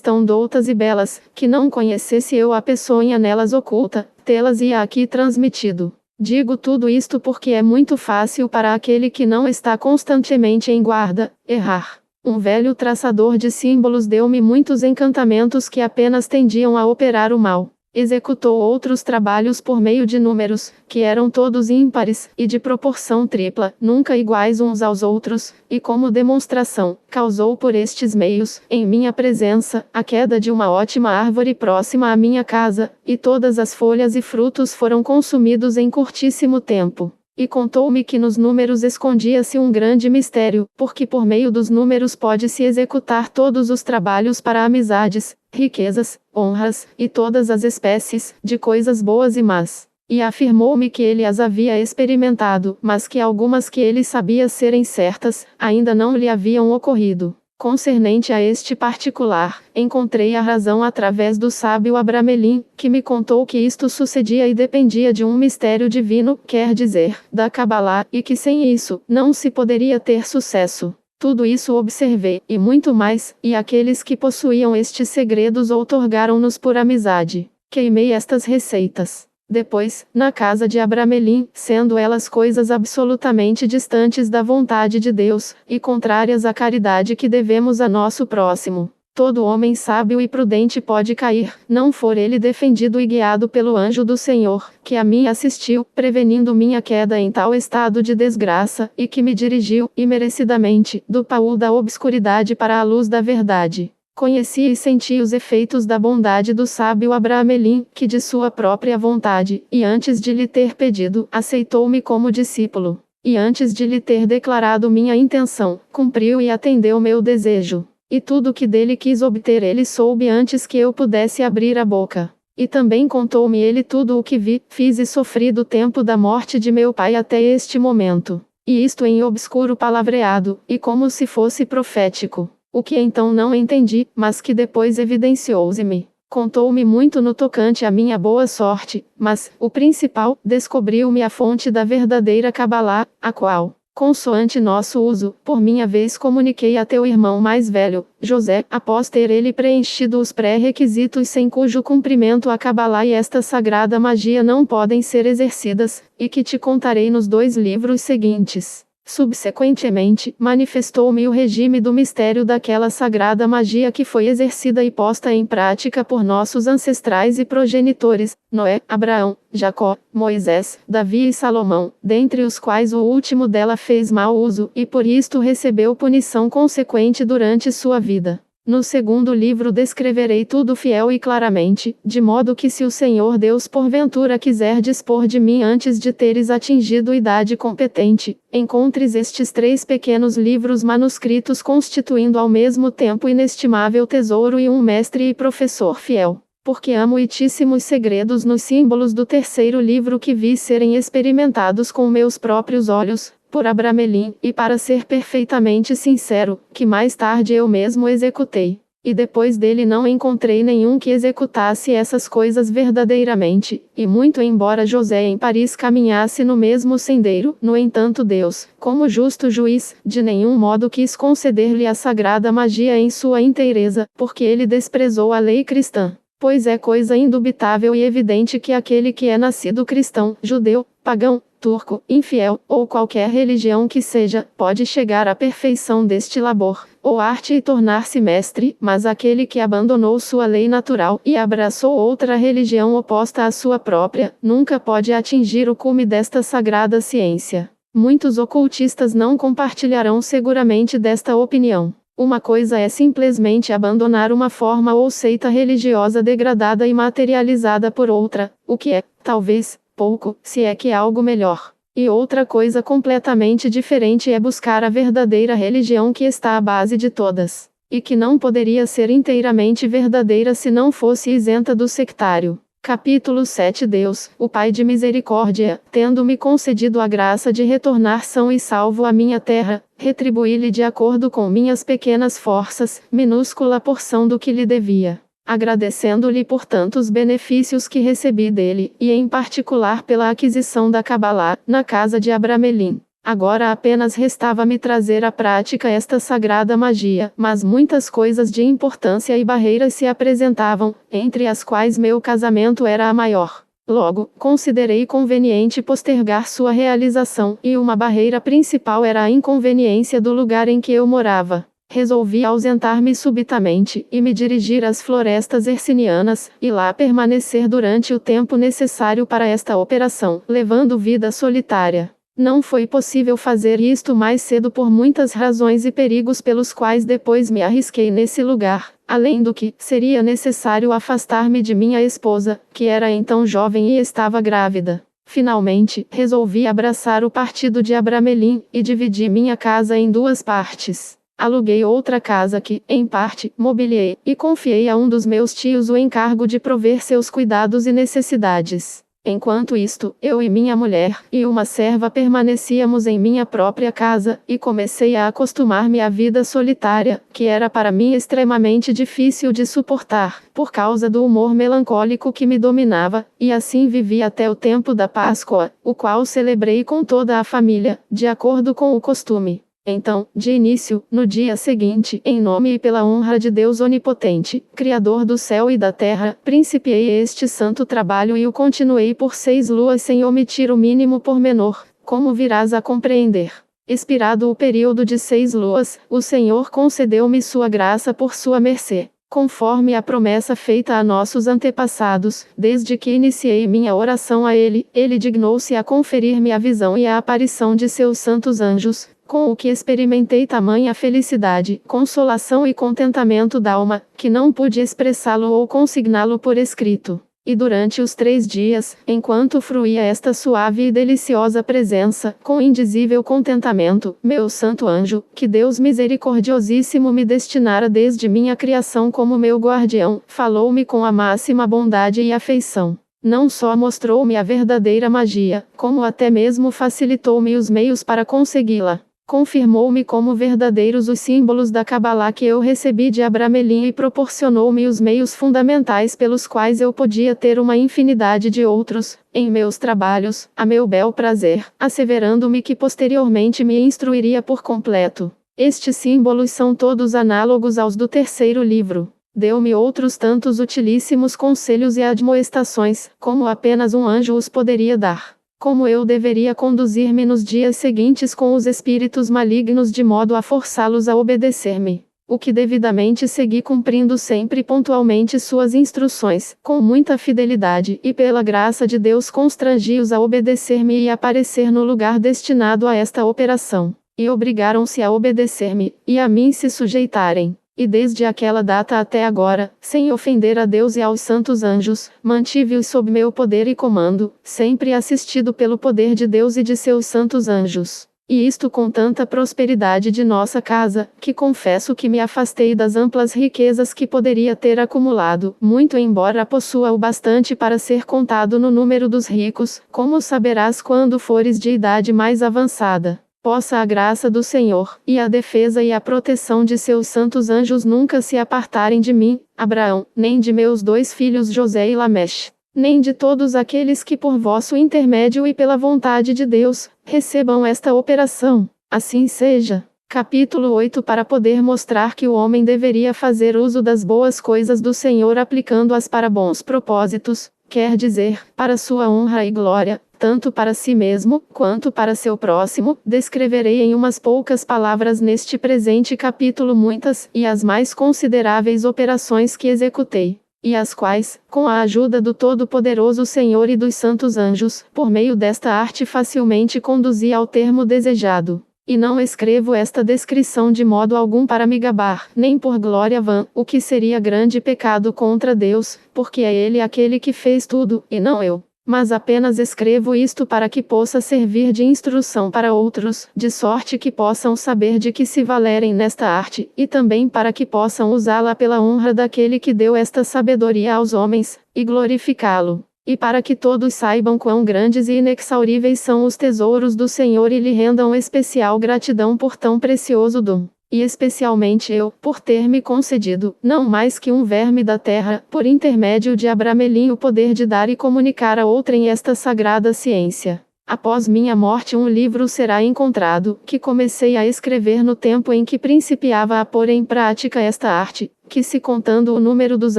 tão doutas e belas, que não conhecesse eu a peçonha nelas oculta, tê-las ia aqui transmitido. Digo tudo isto porque é muito fácil para aquele que não está constantemente em guarda, errar. Um velho traçador de símbolos deu-me muitos encantamentos que apenas tendiam a operar o mal. Executou outros trabalhos por meio de números, que eram todos ímpares, e de proporção tripla, nunca iguais uns aos outros, e como demonstração, causou por estes meios, em minha presença, a queda de uma ótima árvore próxima à minha casa, e todas as folhas e frutos foram consumidos em curtíssimo tempo. E contou-me que nos números escondia-se um grande mistério, porque por meio dos números pode-se executar todos os trabalhos para amizades, riquezas, honras, e todas as espécies, de coisas boas e más. E afirmou-me que ele as havia experimentado, mas que algumas que ele sabia serem certas, ainda não lhe haviam ocorrido. Concernente a este particular, encontrei a razão através do sábio Abramelin, que me contou que isto sucedia e dependia de um mistério divino, quer dizer, da Cabalá, e que sem isso, não se poderia ter sucesso. Tudo isso observei, e muito mais, e aqueles que possuíam estes segredos outorgaram-nos por amizade. Queimei estas receitas. Depois, na casa de Abramelin, sendo elas coisas absolutamente distantes da vontade de Deus, e contrárias à caridade que devemos a nosso próximo, todo homem sábio e prudente pode cair, não for ele defendido e guiado pelo anjo do Senhor, que a mim assistiu, prevenindo minha queda em tal estado de desgraça, e que me dirigiu, imerecidamente, do baú da obscuridade para a luz da verdade. Conheci e senti os efeitos da bondade do sábio Abramelin, que de sua própria vontade, e antes de lhe ter pedido, aceitou-me como discípulo. E antes de lhe ter declarado minha intenção, cumpriu e atendeu meu desejo. E tudo que dele quis obter ele soube antes que eu pudesse abrir a boca. E também contou-me ele tudo o que vi, fiz e sofri do tempo da morte de meu pai até este momento. E isto em obscuro palavreado, e como se fosse profético. O que então não entendi, mas que depois evidenciou-se-me. Contou-me muito no tocante à minha boa sorte, mas, o principal, descobriu-me a fonte da verdadeira Cabalá, a qual, consoante nosso uso, por minha vez comuniquei a teu irmão mais velho, José, após ter ele preenchido os pré-requisitos sem cujo cumprimento a Cabalá e esta sagrada magia não podem ser exercidas, e que te contarei nos 2 livros seguintes. Subsequentemente, manifestou-me o regime do mistério daquela sagrada magia que foi exercida e posta em prática por nossos ancestrais e progenitores, Noé, Abraão, Jacó, Moisés, Davi e Salomão, dentre os quais o último dela fez mau uso, e por isto recebeu punição consequente durante sua vida. No segundo livro descreverei tudo fiel e claramente, de modo que se o Senhor Deus porventura quiser dispor de mim antes de teres atingido idade competente, encontres estes 3 pequenos livros manuscritos constituindo ao mesmo tempo inestimável tesouro e um mestre e professor fiel. Porque amo itíssimos segredos nos símbolos do terceiro livro que vi serem experimentados com meus próprios olhos, por Abramelin, e para ser perfeitamente sincero, que mais tarde eu mesmo executei. E depois dele não encontrei nenhum que executasse essas coisas verdadeiramente, e muito embora José em Paris caminhasse no mesmo sendeiro, no entanto Deus, como justo juiz, de nenhum modo quis conceder-lhe a sagrada magia em sua inteireza, porque ele desprezou a lei cristã. Pois é coisa indubitável e evidente que aquele que é nascido cristão, judeu, pagão, turco, infiel, ou qualquer religião que seja, pode chegar à perfeição deste labor, ou arte e tornar-se mestre, mas aquele que abandonou sua lei natural e abraçou outra religião oposta à sua própria, nunca pode atingir o cume desta sagrada ciência. Muitos ocultistas não compartilharão seguramente desta opinião. Uma coisa é simplesmente abandonar uma forma ou seita religiosa degradada e materializada por outra, o que é, talvez, pouco, se é que algo melhor. E outra coisa completamente diferente é buscar a verdadeira religião que está à base de todas, e que não poderia ser inteiramente verdadeira se não fosse isenta do sectário. Capítulo 7. Deus, o Pai de misericórdia, tendo-me concedido a graça de retornar são e salvo à minha terra, retribuí-lhe de acordo com minhas pequenas forças, minúscula porção do que lhe devia. Agradecendo-lhe por tantos benefícios que recebi dele, e em particular pela aquisição da Cabalá, na casa de Abramelin. Agora apenas restava-me trazer à prática esta sagrada magia, mas muitas coisas de importância e barreiras se apresentavam, entre as quais meu casamento era a maior. Logo, considerei conveniente postergar sua realização, e uma barreira principal era a inconveniência do lugar em que eu morava. Resolvi ausentar-me subitamente, e me dirigir às florestas hercinianas, e lá permanecer durante o tempo necessário para esta operação, levando vida solitária. Não foi possível fazer isto mais cedo por muitas razões e perigos pelos quais depois me arrisquei nesse lugar, além do que, seria necessário afastar-me de minha esposa, que era então jovem e estava grávida. Finalmente, resolvi abraçar o partido de Abramelin, e dividi minha casa em 2 partes. Aluguei outra casa que, em parte, mobiliei, e confiei a um dos meus tios o encargo de prover seus cuidados e necessidades. Enquanto isto, eu e minha mulher, e uma serva permanecíamos em minha própria casa, e comecei a acostumar-me à vida solitária, que era para mim extremamente difícil de suportar, por causa do humor melancólico que me dominava, e assim vivi até o tempo da Páscoa, o qual celebrei com toda a família, de acordo com o costume. Então, de início, no dia seguinte, em nome e pela honra de Deus Onipotente, Criador do céu e da terra, principiei este santo trabalho e o continuei por 6 luas sem omitir o mínimo pormenor, como virás a compreender. Expirado o período de 6 luas, o Senhor concedeu-me sua graça por sua mercê. Conforme a promessa feita a nossos antepassados, desde que iniciei minha oração a Ele, Ele dignou-se a conferir-me a visão e a aparição de seus santos anjos, com o que experimentei tamanha felicidade, consolação e contentamento d'alma, que não pude expressá-lo ou consigná-lo por escrito. E durante os 3 dias, enquanto fruía esta suave e deliciosa presença, com indizível contentamento, meu santo anjo, que Deus misericordiosíssimo me destinara desde minha criação como meu guardião, falou-me com a máxima bondade e afeição. Não só mostrou-me a verdadeira magia, como até mesmo facilitou-me os meios para consegui-la. Confirmou-me como verdadeiros os símbolos da Cabalá que eu recebi de Abramelin e proporcionou-me os meios fundamentais pelos quais eu podia ter uma infinidade de outros, em meus trabalhos, a meu bel prazer, asseverando-me que posteriormente me instruiria por completo. Estes símbolos são todos análogos aos do terceiro livro. Deu-me outros tantos utilíssimos conselhos e admoestações, como apenas um anjo os poderia dar. Como eu deveria conduzir-me nos dias seguintes com os espíritos malignos de modo a forçá-los a obedecer-me. O que devidamente segui cumprindo sempre pontualmente suas instruções, com muita fidelidade, e pela graça de Deus constrangi-os a obedecer-me e aparecer no lugar destinado a esta operação. E obrigaram-se a obedecer-me, e a mim se sujeitarem. E desde aquela data até agora, sem ofender a Deus e aos santos anjos, mantive-os sob meu poder e comando, sempre assistido pelo poder de Deus e de seus santos anjos. E isto com tanta prosperidade de nossa casa, que confesso que me afastei das amplas riquezas que poderia ter acumulado, muito embora possua o bastante para ser contado no número dos ricos, como saberás quando fores de idade mais avançada. Possa a graça do Senhor, e a defesa e a proteção de seus santos anjos nunca se apartarem de mim, Abraão, nem de meus 2 filhos José e Lameche, nem de todos aqueles que por vosso intermédio e pela vontade de Deus, recebam esta operação. Assim seja. Capítulo 8. Para poder mostrar que o homem deveria fazer uso das boas coisas do Senhor aplicando-as para bons propósitos, quer dizer, para sua honra e glória, tanto para si mesmo, quanto para seu próximo, descreverei em umas poucas palavras neste presente capítulo muitas, e as mais consideráveis operações que executei, e as quais, com a ajuda do Todo-Poderoso Senhor e dos santos anjos, por meio desta arte facilmente conduzi ao termo desejado. E não escrevo esta descrição de modo algum para me gabar, nem por glória vã, o que seria grande pecado contra Deus, porque é Ele aquele que fez tudo, e não eu. Mas apenas escrevo isto para que possa servir de instrução para outros, de sorte que possam saber de que se valerem nesta arte, e também para que possam usá-la pela honra daquele que deu esta sabedoria aos homens, e glorificá-lo. E para que todos saibam quão grandes e inexauríveis são os tesouros do Senhor e lhe rendam especial gratidão por tão precioso dom. E especialmente eu, por ter me concedido, não mais que um verme da terra, por intermédio de Abramelin o poder de dar e comunicar a outrem esta sagrada ciência. Após minha morte um livro será encontrado, que comecei a escrever no tempo em que principiava a pôr em prática esta arte, que se contando o número dos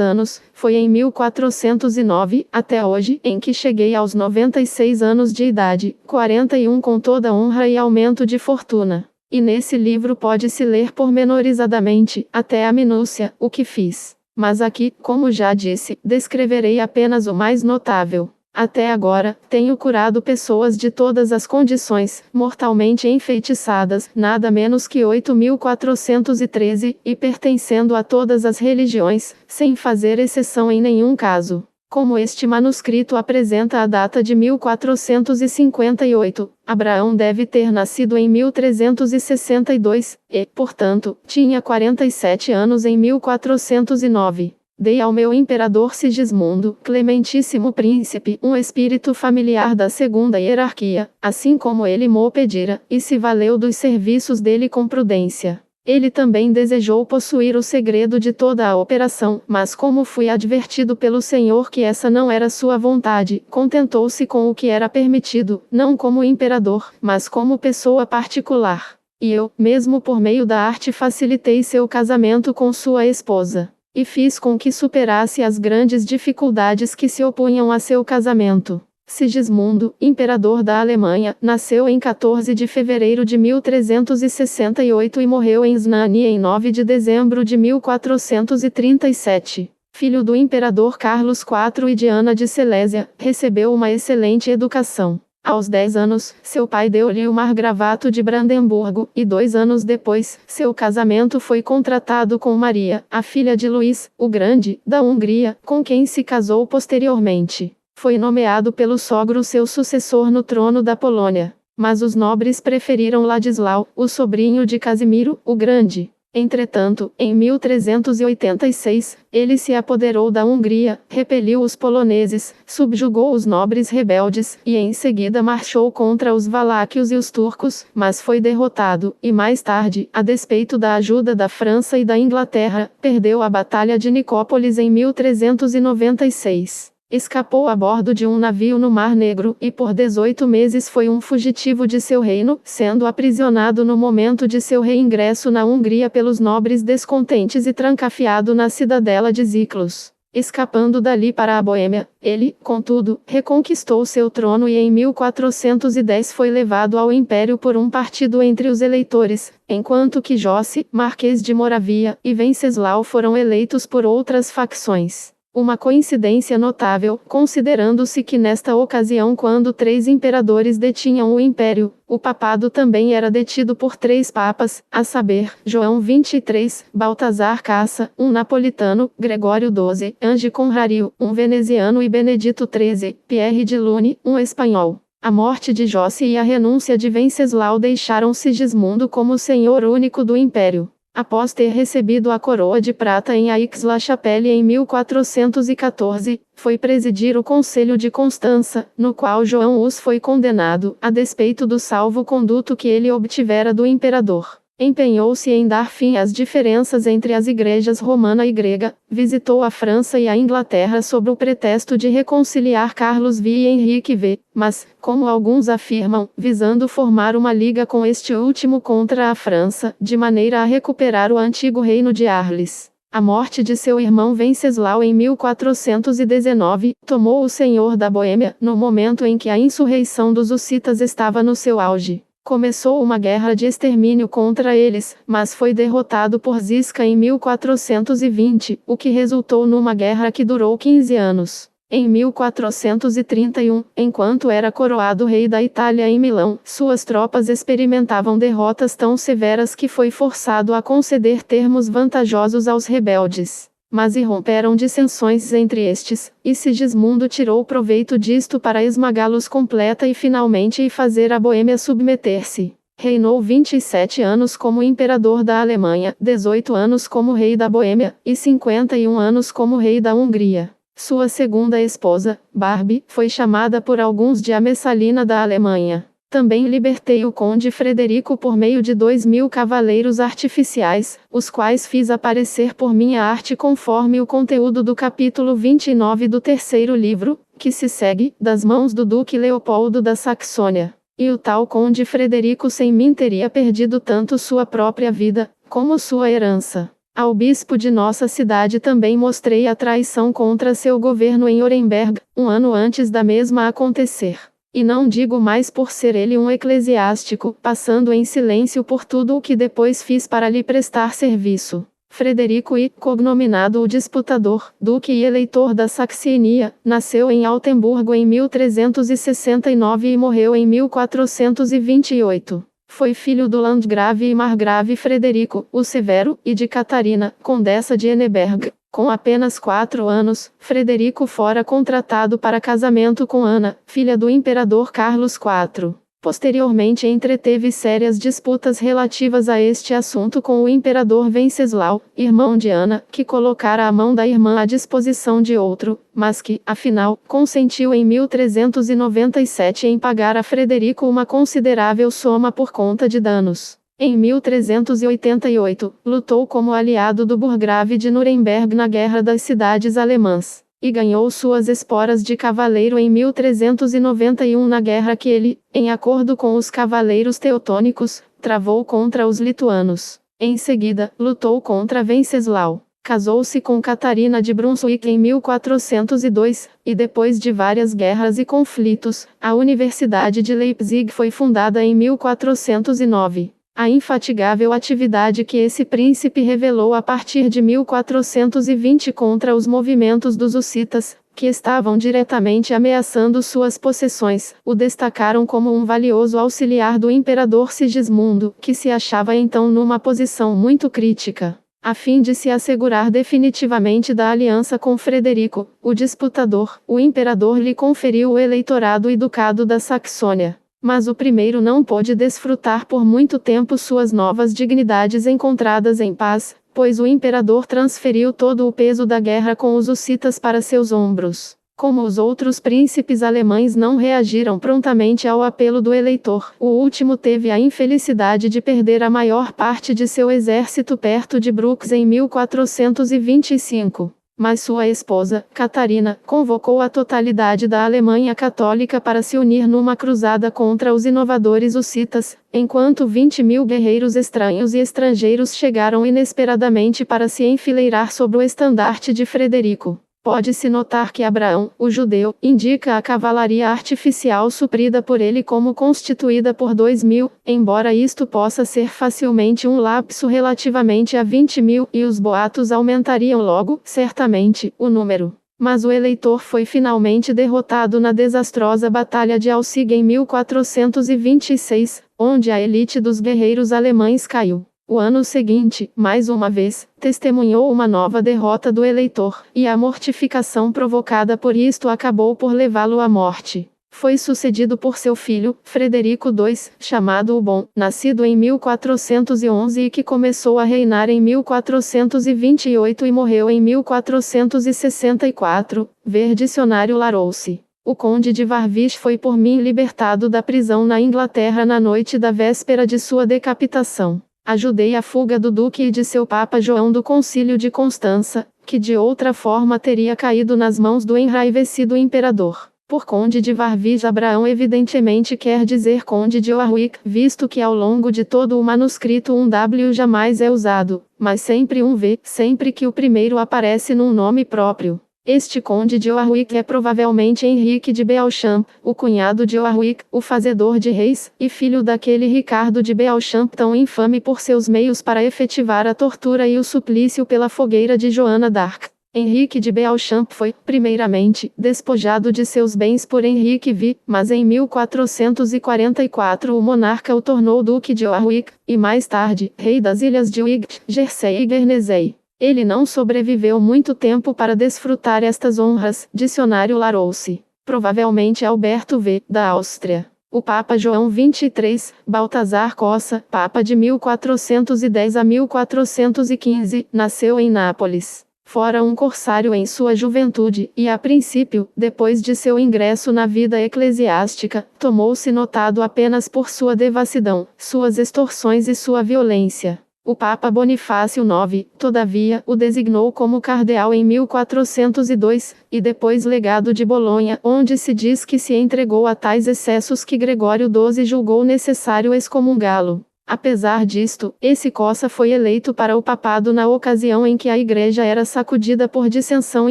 anos, foi em 1409, até hoje, em que cheguei aos 96 anos de idade, 41 com toda honra e aumento de fortuna. E nesse livro pode-se ler pormenorizadamente, até a minúcia, o que fiz. Mas aqui, como já disse, descreverei apenas o mais notável. Até agora, tenho curado pessoas de todas as condições, mortalmente enfeitiçadas, nada menos que 8.413, e pertencendo a todas as religiões, sem fazer exceção em nenhum caso. Como este manuscrito apresenta a data de 1458, Abraão deve ter nascido em 1362, e, portanto, tinha 47 anos em 1409. Dei ao meu imperador Sigismundo, clementíssimo príncipe, um espírito familiar da segunda hierarquia, assim como ele mo pedira, e se valeu dos serviços dele com prudência. Ele também desejou possuir o segredo de toda a operação, mas como fui advertido pelo Senhor que essa não era sua vontade, contentou-se com o que era permitido, não como imperador, mas como pessoa particular. E eu, mesmo por meio da arte, facilitei seu casamento com sua esposa. E fiz com que superasse as grandes dificuldades que se opunham a seu casamento. Sigismundo, imperador da Alemanha, nasceu em 14 de fevereiro de 1368 e morreu em Znani em 9 de dezembro de 1437. Filho do imperador Carlos IV e de Ana de Silésia, recebeu uma excelente educação. Aos 10 anos, seu pai deu-lhe o margravato de Brandemburgo, e 2 anos depois, seu casamento foi contratado com Maria, a filha de Luís, o Grande, da Hungria, com quem se casou posteriormente. Foi nomeado pelo sogro seu sucessor no trono da Polônia. Mas os nobres preferiram Ladislau, o sobrinho de Casimiro, o Grande. Entretanto, em 1386, ele se apoderou da Hungria, repeliu os poloneses, subjugou os nobres rebeldes, e em seguida marchou contra os valáquios e os turcos, mas foi derrotado, e mais tarde, a despeito da ajuda da França e da Inglaterra, perdeu a Batalha de Nicópolis em 1396. Escapou a bordo de um navio no Mar Negro, e por 18 meses foi um fugitivo de seu reino, sendo aprisionado no momento de seu reingresso na Hungria pelos nobres descontentes e trancafiado na cidadela de Ziclos. Escapando dali para a Boêmia, ele, contudo, reconquistou seu trono e em 1410 foi levado ao império por um partido entre os eleitores, enquanto que José, Marquês de Moravia, e Venceslau foram eleitos por outras facções. Uma coincidência notável, considerando-se que nesta ocasião, quando 3 imperadores detinham o império, o papado também era detido por 3 papas, a saber, João XXIII, Baltazar Cassa, um napolitano, Gregório XII, Ange Conrario, um veneziano e Benedito XIII, Pierre de Lune, um espanhol. A morte de José e a renúncia de Venceslau deixaram Sigismundo como senhor único do império. Após ter recebido a coroa de prata em Aix-la-Chapelle em 1414, foi presidir o Conselho de Constança, no qual João Hus foi condenado, a despeito do salvo-conduto que ele obtivera do imperador. Empenhou-se em dar fim às diferenças entre as igrejas romana e grega, visitou a França e a Inglaterra sob o pretexto de reconciliar Carlos V e Henrique V, mas, como alguns afirmam, visando formar uma liga com este último contra a França, de maneira a recuperar o antigo reino de Arles. A morte de seu irmão Venceslau em 1419, tomou o senhor da Boêmia, no momento em que a insurreição dos hussitas estava no seu auge. Começou uma guerra de extermínio contra eles, mas foi derrotado por Zisca em 1420, o que resultou numa guerra que durou 15 anos. Em 1431, enquanto era coroado rei da Itália em Milão, suas tropas experimentavam derrotas tão severas que foi forçado a conceder termos vantajosos aos rebeldes. Mas irromperam dissensões entre estes, e Sigismundo tirou proveito disto para esmagá-los completa e finalmente fazer a Boêmia submeter-se. Reinou 27 anos como imperador da Alemanha, 18 anos como rei da Boêmia, e 51 anos como rei da Hungria. Sua segunda esposa, Barbie, foi chamada por alguns de a Messalina da Alemanha. Também libertei o conde Frederico por meio de 2.000 cavaleiros artificiais, os quais fiz aparecer por minha arte conforme o conteúdo do capítulo 29 do 3º livro, que se segue, das mãos do duque Leopoldo da Saxônia. E o tal conde Frederico sem mim teria perdido tanto sua própria vida, como sua herança. Ao bispo de nossa cidade também mostrei a traição contra seu governo em Oremberg, um ano antes da mesma acontecer. E não digo mais por ser ele um eclesiástico, passando em silêncio por tudo o que depois fiz para lhe prestar serviço. Frederico I, cognominado o Disputador, duque e eleitor da Saxenia, nasceu em Altemburgo em 1369 e morreu em 1428. Foi filho do landgrave e margrave Frederico, o Severo, e de Catarina, condessa de Henneberg. Com apenas 4 anos, Frederico fora contratado para casamento com Ana, filha do imperador Carlos IV. Posteriormente entreteve sérias disputas relativas a este assunto com o imperador Venceslau, irmão de Ana, que colocara a mão da irmã à disposição de outro, mas que, afinal, consentiu em 1397 em pagar a Frederico uma considerável soma por conta de danos. Em 1388, lutou como aliado do burgrave de Nuremberg na Guerra das Cidades Alemãs, e ganhou suas esporas de cavaleiro em 1391 na guerra que ele, em acordo com os cavaleiros teutônicos, travou contra os lituanos. Em seguida, lutou contra Venceslau. Casou-se com Catarina de Brunswick em 1402, e depois de várias guerras e conflitos, a Universidade de Leipzig foi fundada em 1409. A infatigável atividade que esse príncipe revelou a partir de 1420 contra os movimentos dos hussitas, que estavam diretamente ameaçando suas possessões, o destacaram como um valioso auxiliar do imperador Sigismundo, que se achava então numa posição muito crítica. A fim de se assegurar definitivamente da aliança com Frederico, o Disputador, o imperador lhe conferiu o eleitorado e ducado da Saxônia. Mas o primeiro não pôde desfrutar por muito tempo suas novas dignidades encontradas em paz, pois o imperador transferiu todo o peso da guerra com os hussitas para seus ombros. Como os outros príncipes alemães não reagiram prontamente ao apelo do eleitor, o último teve a infelicidade de perder a maior parte de seu exército perto de Brux em 1425. Mas sua esposa, Catarina, convocou a totalidade da Alemanha católica para se unir numa cruzada contra os inovadores hussitas, enquanto 20.000 guerreiros estranhos e estrangeiros chegaram inesperadamente para se enfileirar sob o estandarte de Frederico. Pode-se notar que Abraão, o judeu, indica a cavalaria artificial suprida por ele como constituída por 2.000, embora isto possa ser facilmente um lapso relativamente a 20.000, e os boatos aumentariam logo, certamente, o número. Mas o eleitor foi finalmente derrotado na desastrosa Batalha de Aussig em 1426, onde a elite dos guerreiros alemães caiu. O ano seguinte, mais uma vez, testemunhou uma nova derrota do eleitor, e a mortificação provocada por isto acabou por levá-lo à morte. Foi sucedido por seu filho, Frederico II, chamado o Bom, nascido em 1411 e que começou a reinar em 1428 e morreu em 1464, ver dicionário Larousse. O conde de Warwick foi por mim libertado da prisão na Inglaterra na noite da véspera de sua decapitação. Ajudei a fuga do duque e de seu papa João do Concílio de Constança, que de outra forma teria caído nas mãos do enraivecido imperador. Por conde de Warwick, Abraão evidentemente quer dizer conde de Warwick, visto que ao longo de todo o manuscrito um W jamais é usado, mas sempre um V, sempre que o primeiro aparece num nome próprio. Este conde de Warwick é provavelmente Henrique de Beauchamp, o cunhado de Warwick, o fazedor de reis, e filho daquele Ricardo de Beauchamp tão infame por seus meios para efetivar a tortura e o suplício pela fogueira de Joana d'Arc. Henrique de Beauchamp foi, primeiramente, despojado de seus bens por Henrique IV, mas em 1444 o monarca o tornou duque de Warwick, e mais tarde, rei das ilhas de Wight, Jersey e Guernesey. Ele não sobreviveu muito tempo para desfrutar estas honras, dicionário Larousse. Provavelmente Alberto V, da Áustria. O Papa João XXIII, Baltazar Cossa, Papa de 1410 a 1415, nasceu em Nápoles. Fora um corsário em sua juventude, e a princípio, depois de seu ingresso na vida eclesiástica, tomou-se notado apenas por sua devassidão, suas extorsões e sua violência. O Papa Bonifácio IX, todavia, o designou como cardeal em 1402, e depois legado de Bolonha, onde se diz que se entregou a tais excessos que Gregório XII julgou necessário excomungá-lo. Apesar disto, esse Cossa foi eleito para o papado na ocasião em que a Igreja era sacudida por dissensão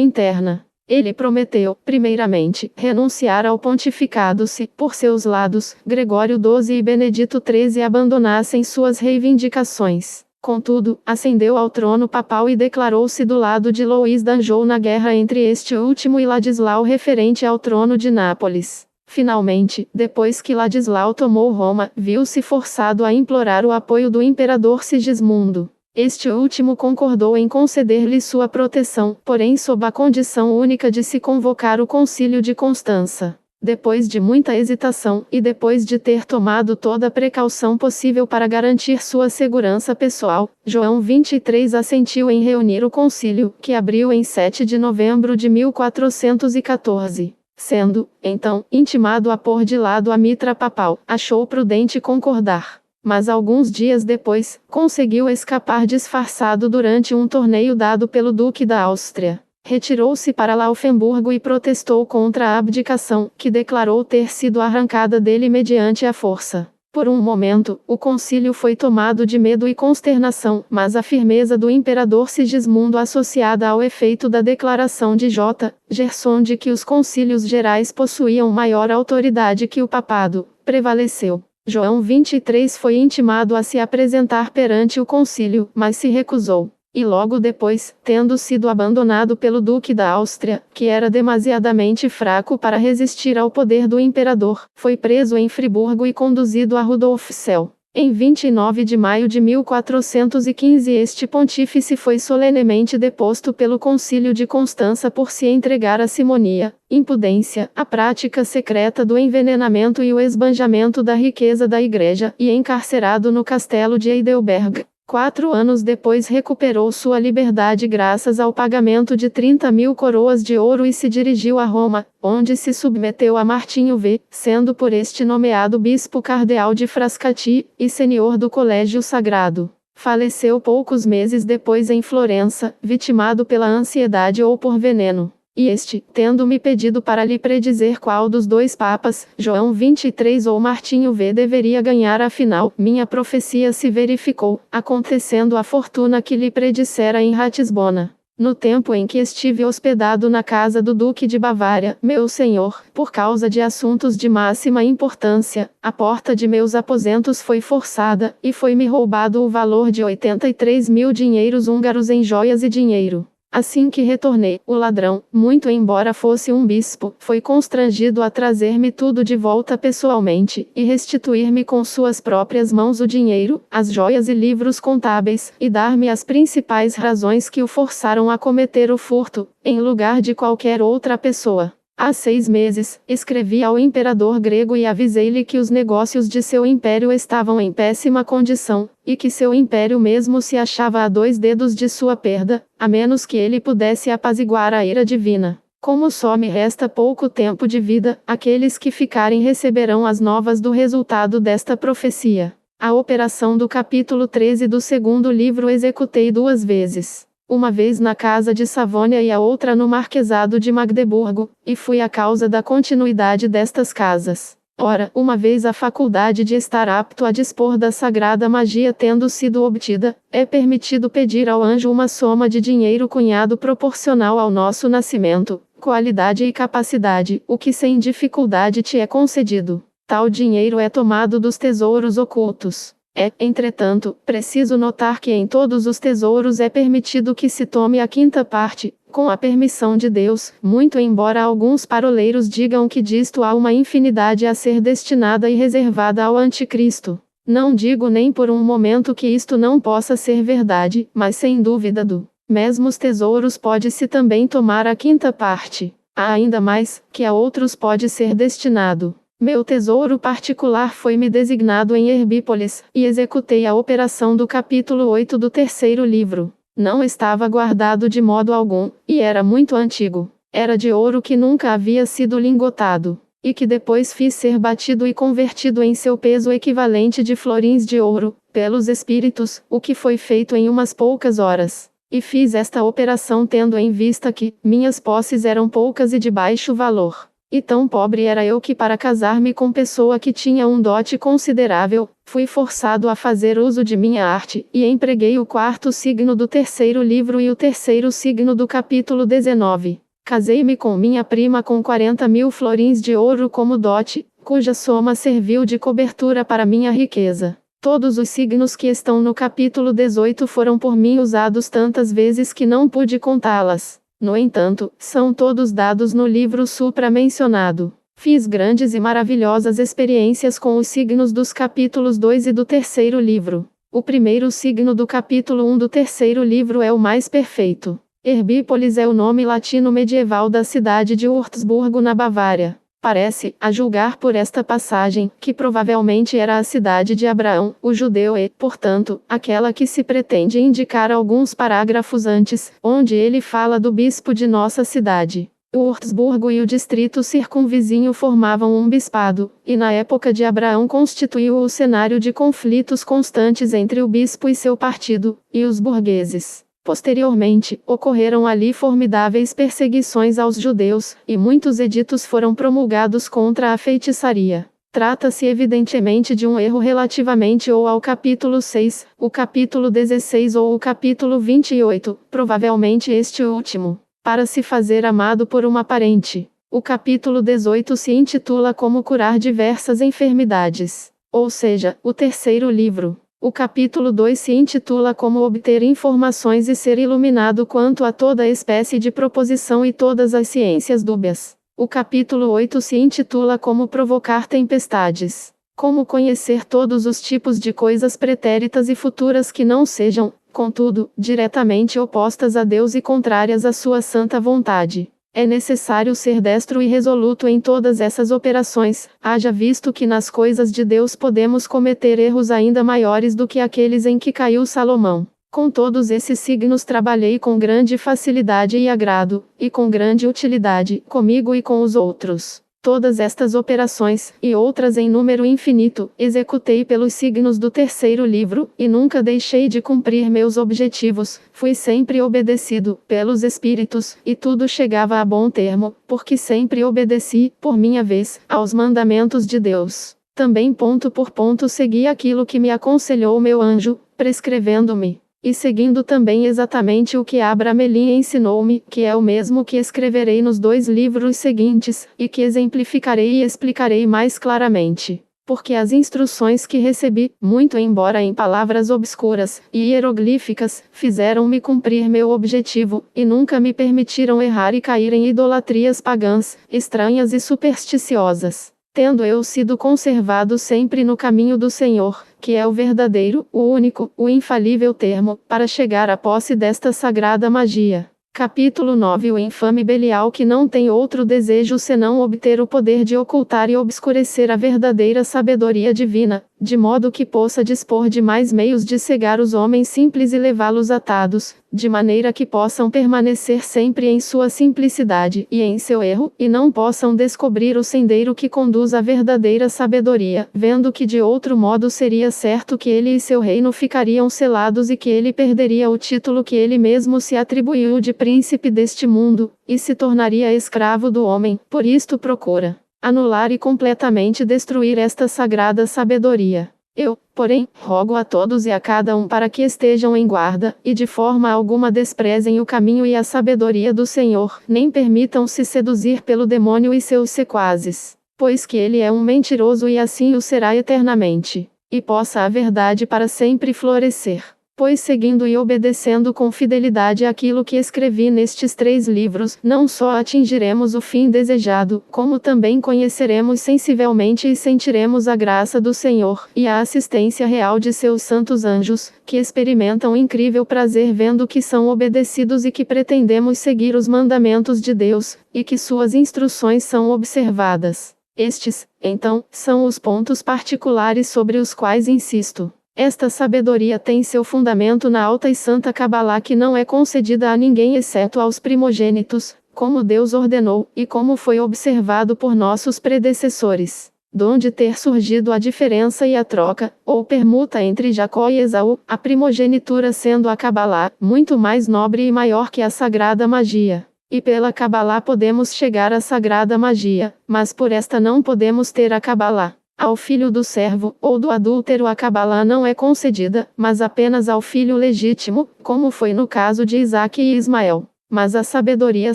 interna. Ele prometeu, primeiramente, renunciar ao pontificado se, por seus lados, Gregório XII e Benedito XIII abandonassem suas reivindicações. Contudo, ascendeu ao trono papal e declarou-se do lado de Luís d'Anjou na guerra entre este último e Ladislau referente ao trono de Nápoles. Finalmente, depois que Ladislau tomou Roma, viu-se forçado a implorar o apoio do imperador Sigismundo. Este último concordou em conceder-lhe sua proteção, porém sob a condição única de se convocar o Concílio de Constança. Depois de muita hesitação, e depois de ter tomado toda a precaução possível para garantir sua segurança pessoal, João XXIII assentiu em reunir o concílio, que abriu em 7 de novembro de 1414. Sendo, então, intimado a pôr de lado a mitra papal, achou prudente concordar. Mas alguns dias depois, conseguiu escapar disfarçado durante um torneio dado pelo Duque da Áustria. Retirou-se para Laufemburgo e protestou contra a abdicação, que declarou ter sido arrancada dele mediante a força. Por um momento, o concílio foi tomado de medo e consternação, mas a firmeza do imperador Sigismundo associada ao efeito da declaração de J. Gerson de que os concílios gerais possuíam maior autoridade que o papado, prevaleceu. João XXIII foi intimado a se apresentar perante o concílio, mas se recusou. E logo depois, tendo sido abandonado pelo Duque da Áustria, que era demasiadamente fraco para resistir ao poder do imperador, foi preso em Friburgo e conduzido a Rudolfzell. Em 29 de maio de 1415 este pontífice foi solenemente deposto pelo Concílio de Constança por se entregar à simonia, impudência, a prática secreta do envenenamento e o esbanjamento da riqueza da Igreja, e encarcerado no castelo de Heidelberg. 4 anos depois recuperou sua liberdade graças ao pagamento de 30.000 coroas de ouro e se dirigiu a Roma, onde se submeteu a Martinho V, sendo por este nomeado bispo cardeal de Frascati, e senhor do Colégio Sagrado. Faleceu poucos meses depois em Florença, vitimado pela ansiedade ou por veneno. E este, tendo-me pedido para lhe predizer qual dos dois papas, João XXIII ou Martinho V deveria ganhar afinal, minha profecia se verificou, acontecendo a fortuna que lhe predissera em Ratisbona. No tempo em que estive hospedado na casa do Duque de Bavária, meu senhor, por causa de assuntos de máxima importância, a porta de meus aposentos foi forçada, e foi-me roubado o valor de 83.000 dinheiros húngaros em joias e dinheiro. Assim que retornei, o ladrão, muito embora fosse um bispo, foi constrangido a trazer-me tudo de volta pessoalmente, e restituir-me com suas próprias mãos o dinheiro, as joias e livros contábeis, e dar-me as principais razões que o forçaram a cometer o furto, em lugar de qualquer outra pessoa. Há 6 meses, escrevi ao imperador grego e avisei-lhe que os negócios de seu império estavam em péssima condição, e que seu império mesmo se achava a 2 dedos de sua perda, a menos que ele pudesse apaziguar a ira divina. Como só me resta pouco tempo de vida, aqueles que ficarem receberão as novas do resultado desta profecia. A operação do capítulo 13 do segundo livro executei 2 vezes. Uma vez na casa de Savônia e a outra no marquesado de Magdeburgo, e fui a causa da continuidade destas casas. Ora, uma vez a faculdade de estar apto a dispor da sagrada magia tendo sido obtida, é permitido pedir ao anjo uma soma de dinheiro cunhado proporcional ao nosso nascimento, qualidade e capacidade, o que sem dificuldade te é concedido. Tal dinheiro é tomado dos tesouros ocultos. É, entretanto, preciso notar que em todos os tesouros é permitido que se tome a 5ª parte, com a permissão de Deus, muito embora alguns paroleiros digam que disto há uma infinidade a ser destinada e reservada ao anticristo. Não digo nem por um momento que isto não possa ser verdade, mas sem dúvida do mesmos tesouros pode-se também tomar a 5ª parte. Há ainda mais, que a outros pode ser destinado. Meu tesouro particular foi-me designado em Herbípolis, e executei a operação do capítulo 8 do 3º livro. Não estava guardado de modo algum, e era muito antigo. Era de ouro que nunca havia sido lingotado, e que depois fiz ser batido e convertido em seu peso equivalente de florins de ouro, pelos espíritos, o que foi feito em umas poucas horas. E fiz esta operação tendo em vista que minhas posses eram poucas e de baixo valor. E tão pobre era eu que para casar-me com pessoa que tinha um dote considerável, fui forçado a fazer uso de minha arte, e empreguei o 4º signo do 3º livro e o 3º signo do capítulo 19. Casei-me com minha prima com 40.000 florins de ouro como dote, cuja soma serviu de cobertura para minha riqueza. Todos os signos que estão no capítulo 18 foram por mim usados tantas vezes que não pude contá-las. No entanto, são todos dados no livro supra-mencionado. Fiz grandes e maravilhosas experiências com os signos dos capítulos 2 e do 3º livro. O primeiro signo do capítulo 1 do 3º livro é o mais perfeito. Herbípolis é o nome latino medieval da cidade de Würzburgo na Bavária. Parece, a julgar por esta passagem, que provavelmente era a cidade de Abraão, o judeu e, portanto, aquela que se pretende indicar alguns parágrafos antes, onde ele fala do bispo de nossa cidade. Würzburgo e o distrito circunvizinho formavam um bispado, e na época de Abraão constituiu o cenário de conflitos constantes entre o bispo e seu partido, e os burgueses. Posteriormente, ocorreram ali formidáveis perseguições aos judeus, e muitos editos foram promulgados contra a feitiçaria. Trata-se evidentemente de um erro relativamente ou ao capítulo 6, o capítulo 16 ou o capítulo 28, provavelmente este último, para se fazer amado por uma parente. O capítulo 18 se intitula Como curar diversas enfermidades, ou seja, o 3º livro. O capítulo 2 se intitula Como obter informações e ser iluminado quanto a toda espécie de proposição e todas as ciências dúbias. O capítulo 8 se intitula Como provocar tempestades. Como conhecer todos os tipos de coisas pretéritas e futuras que não sejam, contudo, diretamente opostas a Deus e contrárias à sua santa vontade. É necessário ser destro e resoluto em todas essas operações, haja visto que nas coisas de Deus podemos cometer erros ainda maiores do que aqueles em que caiu Salomão. Com todos esses signos trabalhei com grande facilidade e agrado, e com grande utilidade, comigo e com os outros. Todas estas operações, e outras em número infinito, executei pelos signos do 3º livro, e nunca deixei de cumprir meus objetivos, fui sempre obedecido, pelos espíritos, e tudo chegava a bom termo, porque sempre obedeci, por minha vez, aos mandamentos de Deus. Também ponto por ponto segui aquilo que me aconselhou meu anjo, prescrevendo-me e seguindo também exatamente o que Abramelin ensinou-me, que é o mesmo que escreverei nos 2 livros seguintes, e que exemplificarei e explicarei mais claramente. Porque as instruções que recebi, muito embora em palavras obscuras e hieroglíficas, fizeram-me cumprir meu objetivo, e nunca me permitiram errar e cair em idolatrias pagãs, estranhas e supersticiosas. Tendo eu sido conservado sempre no caminho do Senhor, que é o verdadeiro, o único, o infalível termo, para chegar à posse desta sagrada magia. Capítulo 9. O infame Belial que não tem outro desejo senão obter o poder de ocultar e obscurecer a verdadeira sabedoria divina, de modo que possa dispor de mais meios de cegar os homens simples e levá-los atados, de maneira que possam permanecer sempre em sua simplicidade e em seu erro, e não possam descobrir o sendeiro que conduz à verdadeira sabedoria, vendo que de outro modo seria certo que ele e seu reino ficariam selados e que ele perderia o título que ele mesmo se atribuiu de príncipe deste mundo, e se tornaria escravo do homem. Por isto procura anular e completamente destruir esta sagrada sabedoria. Eu, porém, rogo a todos e a cada um para que estejam em guarda, e de forma alguma desprezem o caminho e a sabedoria do Senhor, nem permitam-se seduzir pelo demônio e seus sequazes, pois que ele é um mentiroso e assim o será eternamente, e possa a verdade para sempre florescer. Pois seguindo e obedecendo com fidelidade aquilo que escrevi nestes 3 livros, não só atingiremos o fim desejado, como também conheceremos sensivelmente e sentiremos a graça do Senhor, e a assistência real de seus santos anjos, que experimentam incrível prazer vendo que são obedecidos e que pretendemos seguir os mandamentos de Deus, e que suas instruções são observadas. Estes, então, são os pontos particulares sobre os quais insisto. Esta sabedoria tem seu fundamento na alta e santa Cabalá que não é concedida a ninguém exceto aos primogênitos, como Deus ordenou, e como foi observado por nossos predecessores. Donde ter surgido a diferença e a troca, ou permuta entre Jacó e Esaú, a primogenitura sendo a Cabalá, muito mais nobre e maior que a sagrada magia. E pela Cabalá podemos chegar à sagrada magia, mas por esta não podemos ter a Cabalá. Ao filho do servo, ou do adúltero a Cabalá não é concedida, mas apenas ao filho legítimo, como foi no caso de Isaque e Ismael. Mas a sabedoria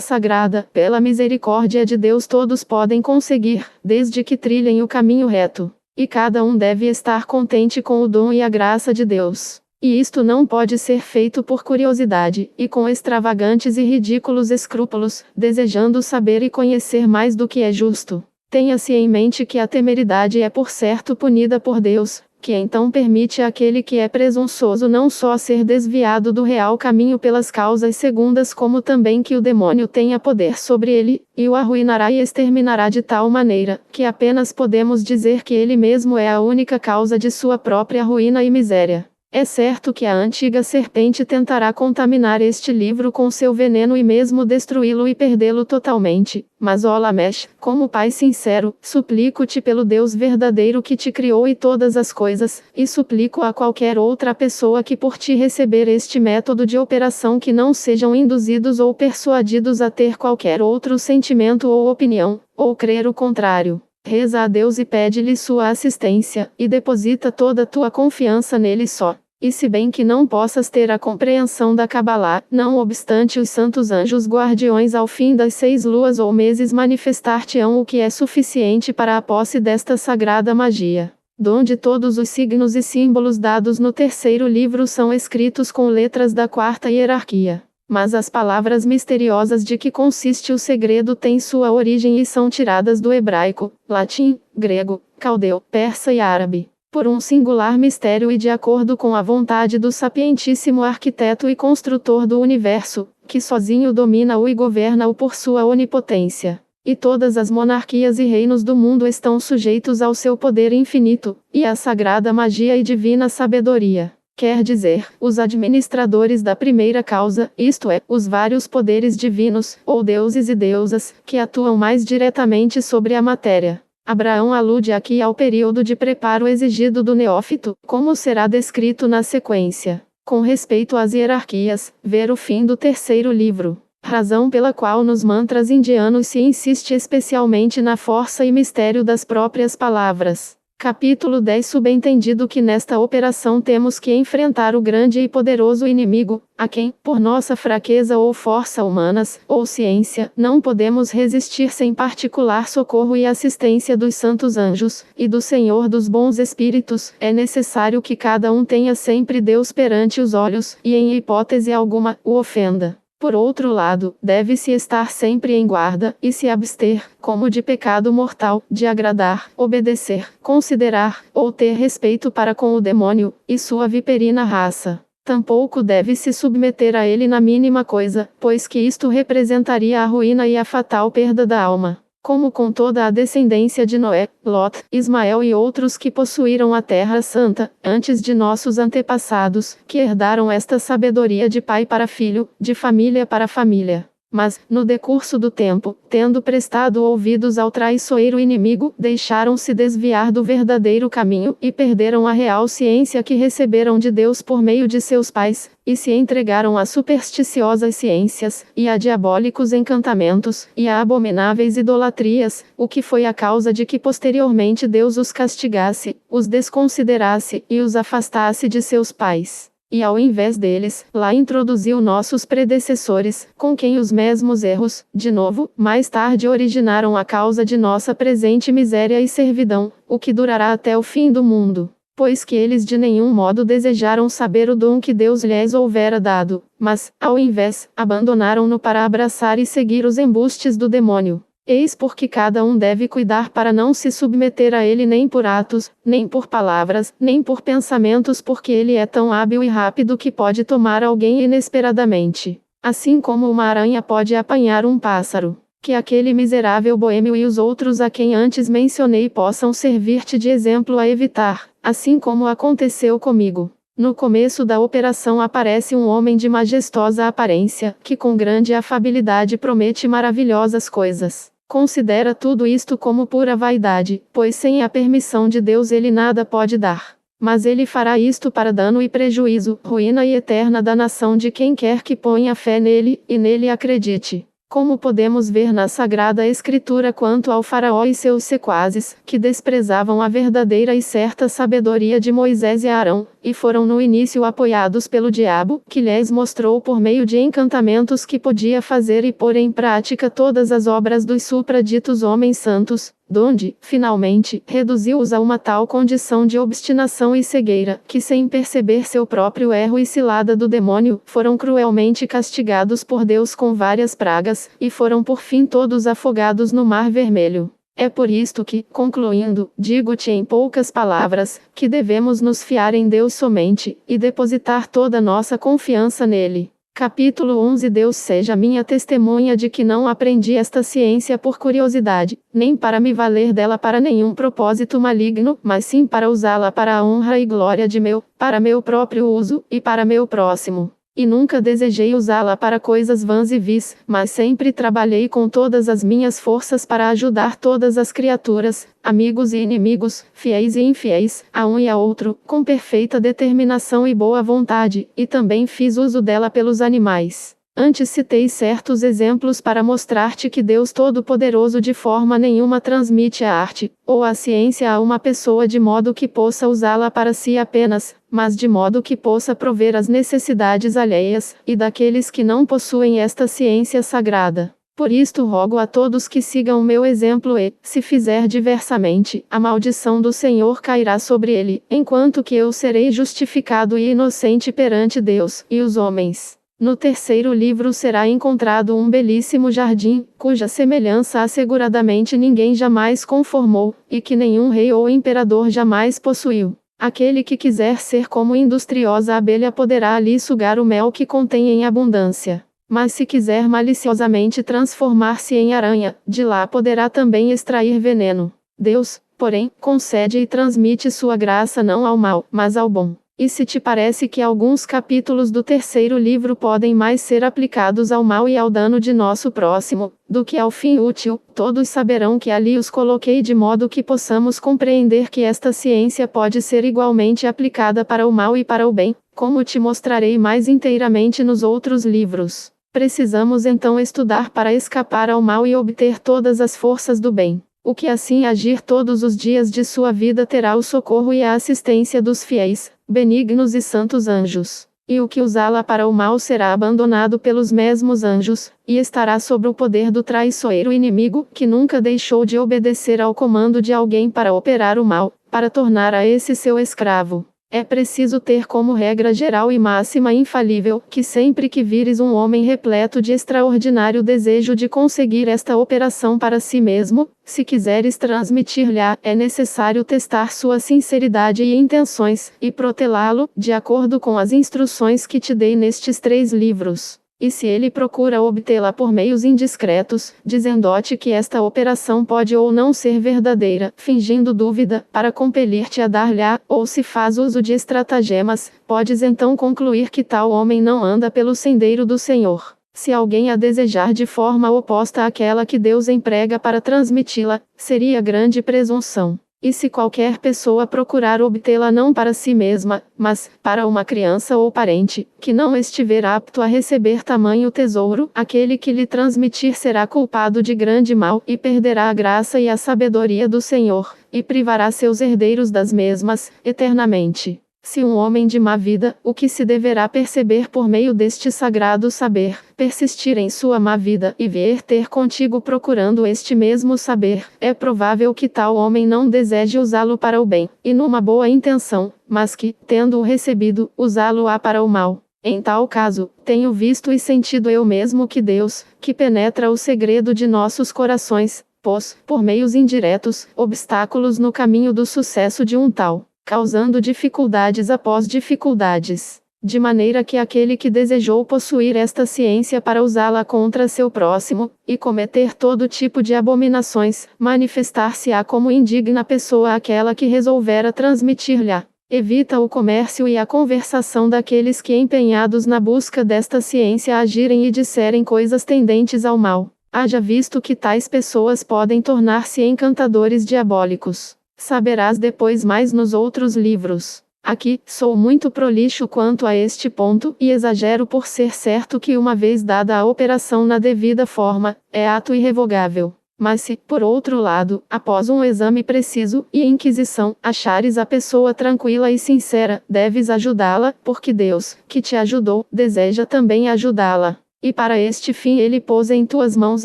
sagrada, pela misericórdia de Deus todos podem conseguir, desde que trilhem o caminho reto. E cada um deve estar contente com o dom e a graça de Deus. E isto não pode ser feito por curiosidade, e com extravagantes e ridículos escrúpulos, desejando saber e conhecer mais do que é justo. Tenha-se em mente que a temeridade é por certo punida por Deus, que então permite àquele que é presunçoso não só ser desviado do real caminho pelas causas segundas como também que o demônio tenha poder sobre ele, e o arruinará e exterminará de tal maneira, que apenas podemos dizer que ele mesmo é a única causa de sua própria ruína e miséria. É certo que a antiga serpente tentará contaminar este livro com seu veneno e mesmo destruí-lo e perdê-lo totalmente, mas ó Lamesh, como Pai sincero, suplico-te pelo Deus verdadeiro que te criou e todas as coisas, e suplico a qualquer outra pessoa que por ti receber este método de operação que não sejam induzidos ou persuadidos a ter qualquer outro sentimento ou opinião, ou crer o contrário. Reza a Deus e pede-lhe sua assistência, e deposita toda tua confiança nele só. E se bem que não possas ter a compreensão da Cabalá, não obstante os santos anjos guardiões ao fim das 6 luas ou meses manifestar-te-ão o que é suficiente para a posse desta sagrada magia. Donde todos os signos e símbolos dados no 3º livro são escritos com letras da 4ª hierarquia. Mas as palavras misteriosas de que consiste o segredo têm sua origem e são tiradas do hebraico, latim, grego, caldeu, persa e árabe, por um singular mistério e de acordo com a vontade do sapientíssimo arquiteto e construtor do universo, que sozinho domina-o e governa-o por sua onipotência. E todas as monarquias e reinos do mundo estão sujeitos ao seu poder infinito, e à sagrada magia e divina sabedoria. Quer dizer, os administradores da primeira causa, isto é, os vários poderes divinos, ou deuses e deusas, que atuam mais diretamente sobre a matéria. Abraão alude aqui ao período de preparo exigido do neófito, como será descrito na sequência. Com respeito às hierarquias, ver o fim do 3º livro. Razão pela qual nos mantras indianos se insiste especialmente na força e mistério das próprias palavras. Capítulo 10. Subentendido que nesta operação temos que enfrentar o grande e poderoso inimigo, a quem, por nossa fraqueza ou força humanas, ou ciência, não podemos resistir sem particular socorro e assistência dos santos anjos, e do Senhor dos bons espíritos, é necessário que cada um tenha sempre Deus perante os olhos, e em hipótese alguma, o ofenda. Por outro lado, deve-se estar sempre em guarda, e se abster, como de pecado mortal, de agradar, obedecer, considerar, ou ter respeito para com o demônio, e sua viperina raça. Tampouco deve-se submeter a ele na mínima coisa, pois que isto representaria a ruína e a fatal perda da alma. Como com toda a descendência de Noé, Lot, Ismael e outros que possuíram a terra santa, antes de nossos antepassados, que herdaram esta sabedoria de pai para filho, de família para família. Mas, no decurso do tempo, tendo prestado ouvidos ao traiçoeiro inimigo, deixaram-se desviar do verdadeiro caminho, e perderam a real ciência que receberam de Deus por meio de seus pais, e se entregaram a supersticiosas ciências, e a diabólicos encantamentos, e a abomináveis idolatrias, o que foi a causa de que posteriormente Deus os castigasse, os desconsiderasse, e os afastasse de seus pais. E ao invés deles, lá introduziu nossos predecessores, com quem os mesmos erros, de novo, mais tarde originaram a causa de nossa presente miséria e servidão, o que durará até o fim do mundo. Pois que eles de nenhum modo desejaram saber o dom que Deus lhes houvera dado, mas, ao invés, abandonaram-no para abraçar e seguir os embustes do demônio. Eis porque cada um deve cuidar para não se submeter a ele nem por atos, nem por palavras, nem por pensamentos, porque ele é tão hábil e rápido que pode tomar alguém inesperadamente. Assim como uma aranha pode apanhar um pássaro. Que aquele miserável boêmio e os outros a quem antes mencionei possam servir-te de exemplo a evitar, assim como aconteceu comigo. No começo da operação aparece um homem de majestosa aparência, que com grande afabilidade promete maravilhosas coisas. Considera tudo isto como pura vaidade, pois sem a permissão de Deus ele nada pode dar. Mas ele fará isto para dano e prejuízo, ruína e eterna danação de quem quer que ponha fé nele, e nele acredite. Como podemos ver na Sagrada Escritura quanto ao faraó e seus sequazes, que desprezavam a verdadeira e certa sabedoria de Moisés e Arão, e foram no início apoiados pelo diabo, que lhes mostrou por meio de encantamentos que podia fazer e pôr em prática todas as obras dos supraditos homens santos, donde, finalmente, reduziu-os a uma tal condição de obstinação e cegueira, que sem perceber seu próprio erro e cilada do demônio, foram cruelmente castigados por Deus com várias pragas, e foram por fim todos afogados no Mar Vermelho. É por isto que, concluindo, digo-te em poucas palavras, que devemos nos fiar em Deus somente, e depositar toda nossa confiança nele. Capítulo 11. Deus seja minha testemunha de que não aprendi esta ciência por curiosidade, nem para me valer dela para nenhum propósito maligno, mas sim para usá-la para a honra e glória de para meu próprio uso, e para meu próximo. E nunca desejei usá-la para coisas vãs e vis, mas sempre trabalhei com todas as minhas forças para ajudar todas as criaturas, amigos e inimigos, fiéis e infiéis, a um e a outro, com perfeita determinação e boa vontade, e também fiz uso dela pelos animais. Antes citei certos exemplos para mostrar-te que Deus Todo-Poderoso de forma nenhuma transmite a arte, ou a ciência a uma pessoa de modo que possa usá-la para si apenas, mas de modo que possa prover as necessidades alheias, e daqueles que não possuem esta ciência sagrada. Por isto rogo a todos que sigam o meu exemplo e, se fizer diversamente, a maldição do Senhor cairá sobre ele, enquanto que eu serei justificado e inocente perante Deus e os homens. No terceiro livro será encontrado um belíssimo jardim, cuja semelhança asseguradamente ninguém jamais conformou, e que nenhum rei ou imperador jamais possuiu. Aquele que quiser ser como industriosa abelha poderá ali sugar o mel que contém em abundância. Mas se quiser maliciosamente transformar-se em aranha, de lá poderá também extrair veneno. Deus, porém, concede e transmite sua graça não ao mal, mas ao bom. E se te parece que alguns capítulos do terceiro livro podem mais ser aplicados ao mal e ao dano de nosso próximo, do que ao fim útil, todos saberão que ali os coloquei de modo que possamos compreender que esta ciência pode ser igualmente aplicada para o mal e para o bem, como te mostrarei mais inteiramente nos outros livros. Precisamos então estudar para escapar ao mal e obter todas as forças do bem. O que assim agir todos os dias de sua vida terá o socorro e a assistência dos fiéis, benignos e santos anjos. E o que usá-la para o mal será abandonado pelos mesmos anjos, e estará sob o poder do traiçoeiro inimigo, que nunca deixou de obedecer ao comando de alguém para operar o mal, para tornar a esse seu escravo. É preciso ter como regra geral e máxima infalível, que sempre que vires um homem repleto de extraordinário desejo de conseguir esta operação para si mesmo, se quiseres transmitir-lhe-a, é necessário testar sua sinceridade e intenções, e protelá-lo, de acordo com as instruções que te dei nestes 3 livros. E se ele procura obtê-la por meios indiscretos, dizendo-te que esta operação pode ou não ser verdadeira, fingindo dúvida, para compelir-te a dar-lhe-a, ou se faz uso de estratagemas, podes então concluir que tal homem não anda pelo sendeiro do Senhor. Se alguém a desejar de forma oposta àquela que Deus emprega para transmiti-la, seria grande presunção. E se qualquer pessoa procurar obtê-la não para si mesma, mas para uma criança ou parente, que não estiver apto a receber tamanho tesouro, aquele que lhe transmitir será culpado de grande mal, e perderá a graça e a sabedoria do Senhor, e privará seus herdeiros das mesmas, eternamente. Se um homem de má vida, o que se deverá perceber por meio deste sagrado saber, persistir em sua má vida e vier ter contigo procurando este mesmo saber, é provável que tal homem não deseje usá-lo para o bem, e numa boa intenção, mas que, tendo-o recebido, usá-lo-á para o mal. Em tal caso, tenho visto e sentido eu mesmo que Deus, que penetra o segredo de nossos corações, pôs, por meios indiretos, obstáculos no caminho do sucesso de um tal, causando dificuldades após dificuldades, de maneira que aquele que desejou possuir esta ciência para usá-la contra seu próximo, e cometer todo tipo de abominações, manifestar-se-á como indigna pessoa aquela que resolvera transmitir-lhe. Evita o comércio e a conversação daqueles que, empenhados na busca desta ciência, agirem e disserem coisas tendentes ao mal. Haja visto que tais pessoas podem tornar-se encantadores diabólicos. Saberás depois mais nos outros livros. Aqui, sou muito prolixo quanto a este ponto, e exagero por ser certo que uma vez dada a operação na devida forma, é ato irrevogável. Mas se, por outro lado, após um exame preciso, e inquisição, achares a pessoa tranquila e sincera, deves ajudá-la, porque Deus, que te ajudou, deseja também ajudá-la. E para este fim ele pôs em tuas mãos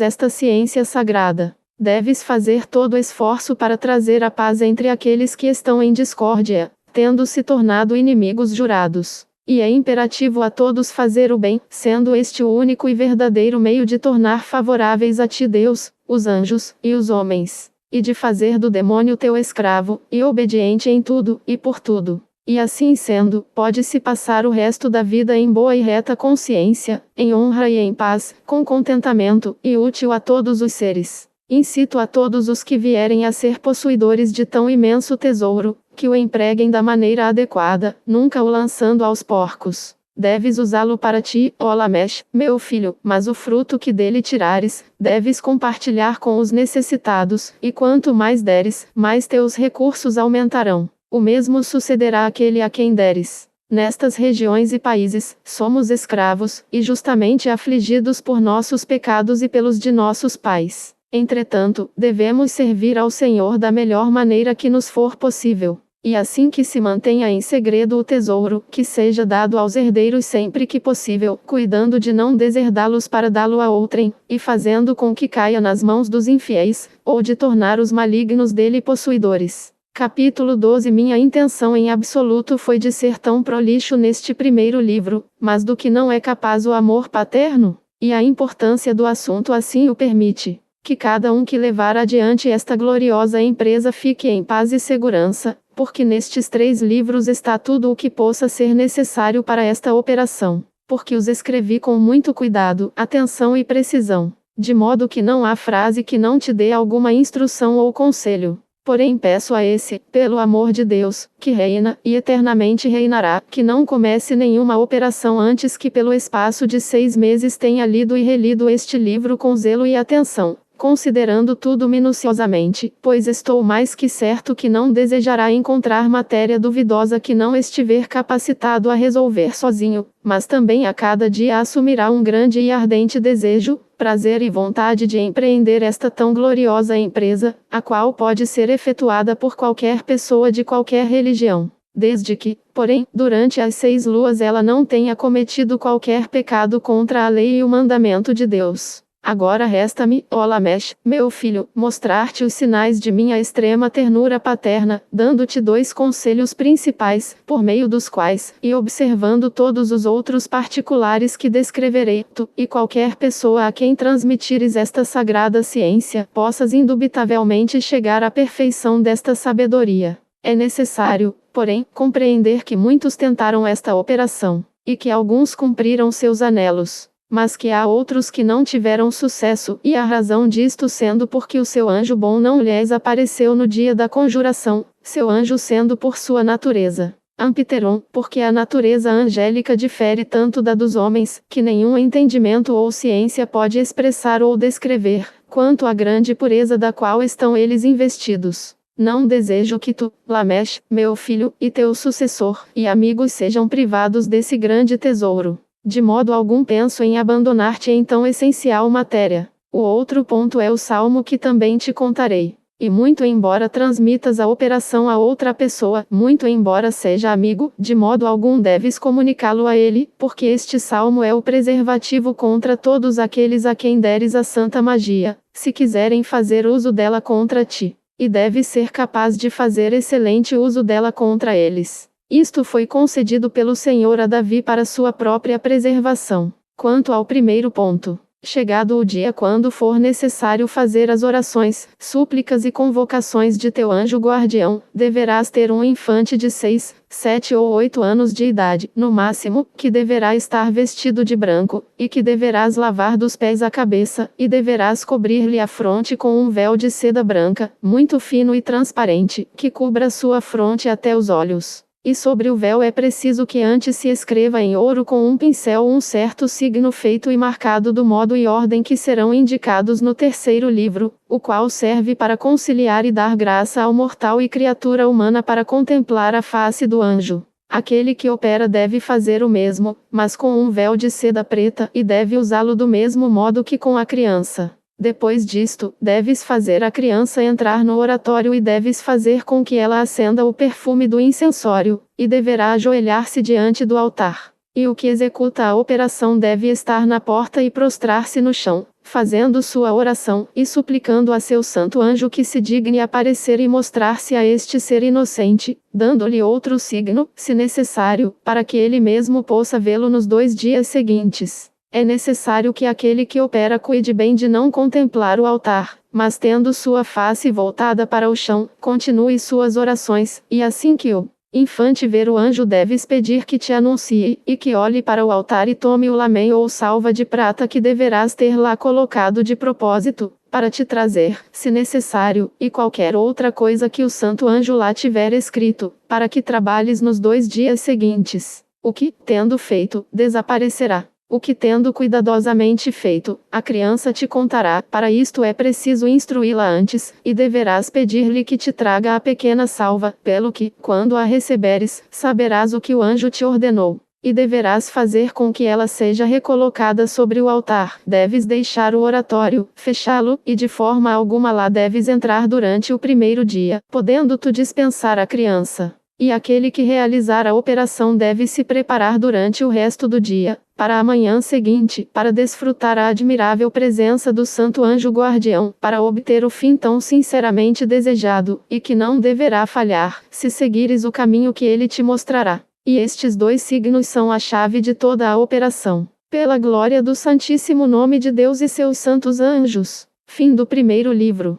esta ciência sagrada. Deves fazer todo esforço para trazer a paz entre aqueles que estão em discórdia, tendo se tornado inimigos jurados. E é imperativo a todos fazer o bem, sendo este o único e verdadeiro meio de tornar favoráveis a ti Deus, os anjos, e os homens, e de fazer do demônio teu escravo, e obediente em tudo, e por tudo. E assim sendo, pode-se passar o resto da vida em boa e reta consciência, em honra e em paz, com contentamento, e útil a todos os seres. Incito a todos os que vierem a ser possuidores de tão imenso tesouro, que o empreguem da maneira adequada, nunca o lançando aos porcos. Deves usá-lo para ti, ó Lamesh, meu filho, mas o fruto que dele tirares, deves compartilhar com os necessitados, e quanto mais deres, mais teus recursos aumentarão. O mesmo sucederá àquele a quem deres. Nestas regiões e países, somos escravos, e justamente afligidos por nossos pecados e pelos de nossos pais. Entretanto, devemos servir ao Senhor da melhor maneira que nos for possível. E assim que se mantenha em segredo o tesouro, que seja dado aos herdeiros sempre que possível, cuidando de não deserdá-los para dá-lo a outrem, e fazendo com que caia nas mãos dos infiéis, ou de tornar os malignos dele possuidores. Capítulo 12. Minha intenção em absoluto foi de ser tão prolixo neste primeiro livro, mas do que não é capaz o amor paterno, e a importância do assunto assim o permite. Que cada um que levar adiante esta gloriosa empresa fique em paz e segurança, porque nestes 3 livros está tudo o que possa ser necessário para esta operação, porque os escrevi com muito cuidado, atenção e precisão, de modo que não há frase que não te dê alguma instrução ou conselho. Porém peço a esse, pelo amor de Deus, que reina, e eternamente reinará, que não comece nenhuma operação antes que pelo espaço de 6 meses tenha lido e relido este livro com zelo e atenção, considerando tudo minuciosamente, pois estou mais que certo que não desejará encontrar matéria duvidosa que não estiver capacitado a resolver sozinho, mas também a cada dia assumirá um grande e ardente desejo, prazer e vontade de empreender esta tão gloriosa empresa, a qual pode ser efetuada por qualquer pessoa de qualquer religião. Desde que, porém, durante as 6 luas ela não tenha cometido qualquer pecado contra a lei e o mandamento de Deus. Agora resta-me, ó Lamesh, meu filho, mostrar-te os sinais de minha extrema ternura paterna, dando-te 2 conselhos principais, por meio dos quais, e observando todos os outros particulares que descreverei, tu, e qualquer pessoa a quem transmitires esta sagrada ciência, possas indubitavelmente chegar à perfeição desta sabedoria. É necessário, porém, compreender que muitos tentaram esta operação, e que alguns cumpriram seus anelos, mas que há outros que não tiveram sucesso, e a razão disto sendo porque o seu anjo bom não lhes apareceu no dia da conjuração, seu anjo sendo por sua natureza Ampiteron, porque a natureza angélica difere tanto da dos homens, que nenhum entendimento ou ciência pode expressar ou descrever, quanto a grande pureza da qual estão eles investidos. Não desejo que tu, Lamesh, meu filho, e teu sucessor, e amigos sejam privados desse grande tesouro. De modo algum penso em abandonar-te em tão essencial matéria. O outro ponto é o salmo que também te contarei. E muito embora transmitas a operação a outra pessoa, muito embora seja amigo, de modo algum deves comunicá-lo a ele, porque este salmo é o preservativo contra todos aqueles a quem deres a santa magia, se quiserem fazer uso dela contra ti. E deve ser capaz de fazer excelente uso dela contra eles. Isto foi concedido pelo Senhor a Davi para sua própria preservação. Quanto ao primeiro ponto, chegado o dia quando for necessário fazer as orações, súplicas e convocações de teu anjo guardião, deverás ter um infante de 6, 7 ou 8 anos de idade, no máximo, que deverá estar vestido de branco, e que deverás lavar dos pés à cabeça, e deverás cobrir-lhe a fronte com um véu de seda branca, muito fino e transparente, que cubra sua fronte até os olhos. E sobre o véu é preciso que antes se escreva em ouro com um pincel um certo signo feito e marcado do modo e ordem que serão indicados no terceiro livro, o qual serve para conciliar e dar graça ao mortal e criatura humana para contemplar a face do anjo. Aquele que opera deve fazer o mesmo, mas com um véu de seda preta, e deve usá-lo do mesmo modo que com a criança. Depois disto, deves fazer a criança entrar no oratório e deves fazer com que ela acenda o perfume do incensório, e deverá ajoelhar-se diante do altar. E o que executa a operação deve estar na porta e prostrar-se no chão, fazendo sua oração, e suplicando a seu santo anjo que se digne aparecer e mostrar-se a este ser inocente, dando-lhe outro signo, se necessário, para que ele mesmo possa vê-lo nos 2 dias seguintes. É necessário que aquele que opera cuide bem de não contemplar o altar, mas tendo sua face voltada para o chão, continue suas orações, e assim que o infante ver o anjo deves pedir que te anuncie, e que olhe para o altar e tome o lamém ou salva de prata que deverás ter lá colocado de propósito, para te trazer, se necessário, e qualquer outra coisa que o santo anjo lá tiver escrito, para que trabalhes nos 2 dias seguintes. O que, tendo feito, desaparecerá. O que tendo cuidadosamente feito, a criança te contará. Para isto é preciso instruí-la antes, e deverás pedir-lhe que te traga a pequena salva, pelo que, quando a receberes, saberás o que o anjo te ordenou. E deverás fazer com que ela seja recolocada sobre o altar. Deves deixar o oratório, fechá-lo, e de forma alguma lá deves entrar durante o primeiro dia, podendo tu dispensar a criança. E aquele que realizar a operação deve se preparar durante o resto do dia, para a manhã seguinte, para desfrutar a admirável presença do santo anjo guardião, para obter o fim tão sinceramente desejado, e que não deverá falhar, se seguires o caminho que ele te mostrará. E estes 2 signos são a chave de toda a operação. Pela glória do Santíssimo Nome de Deus e seus santos anjos. Fim do primeiro livro.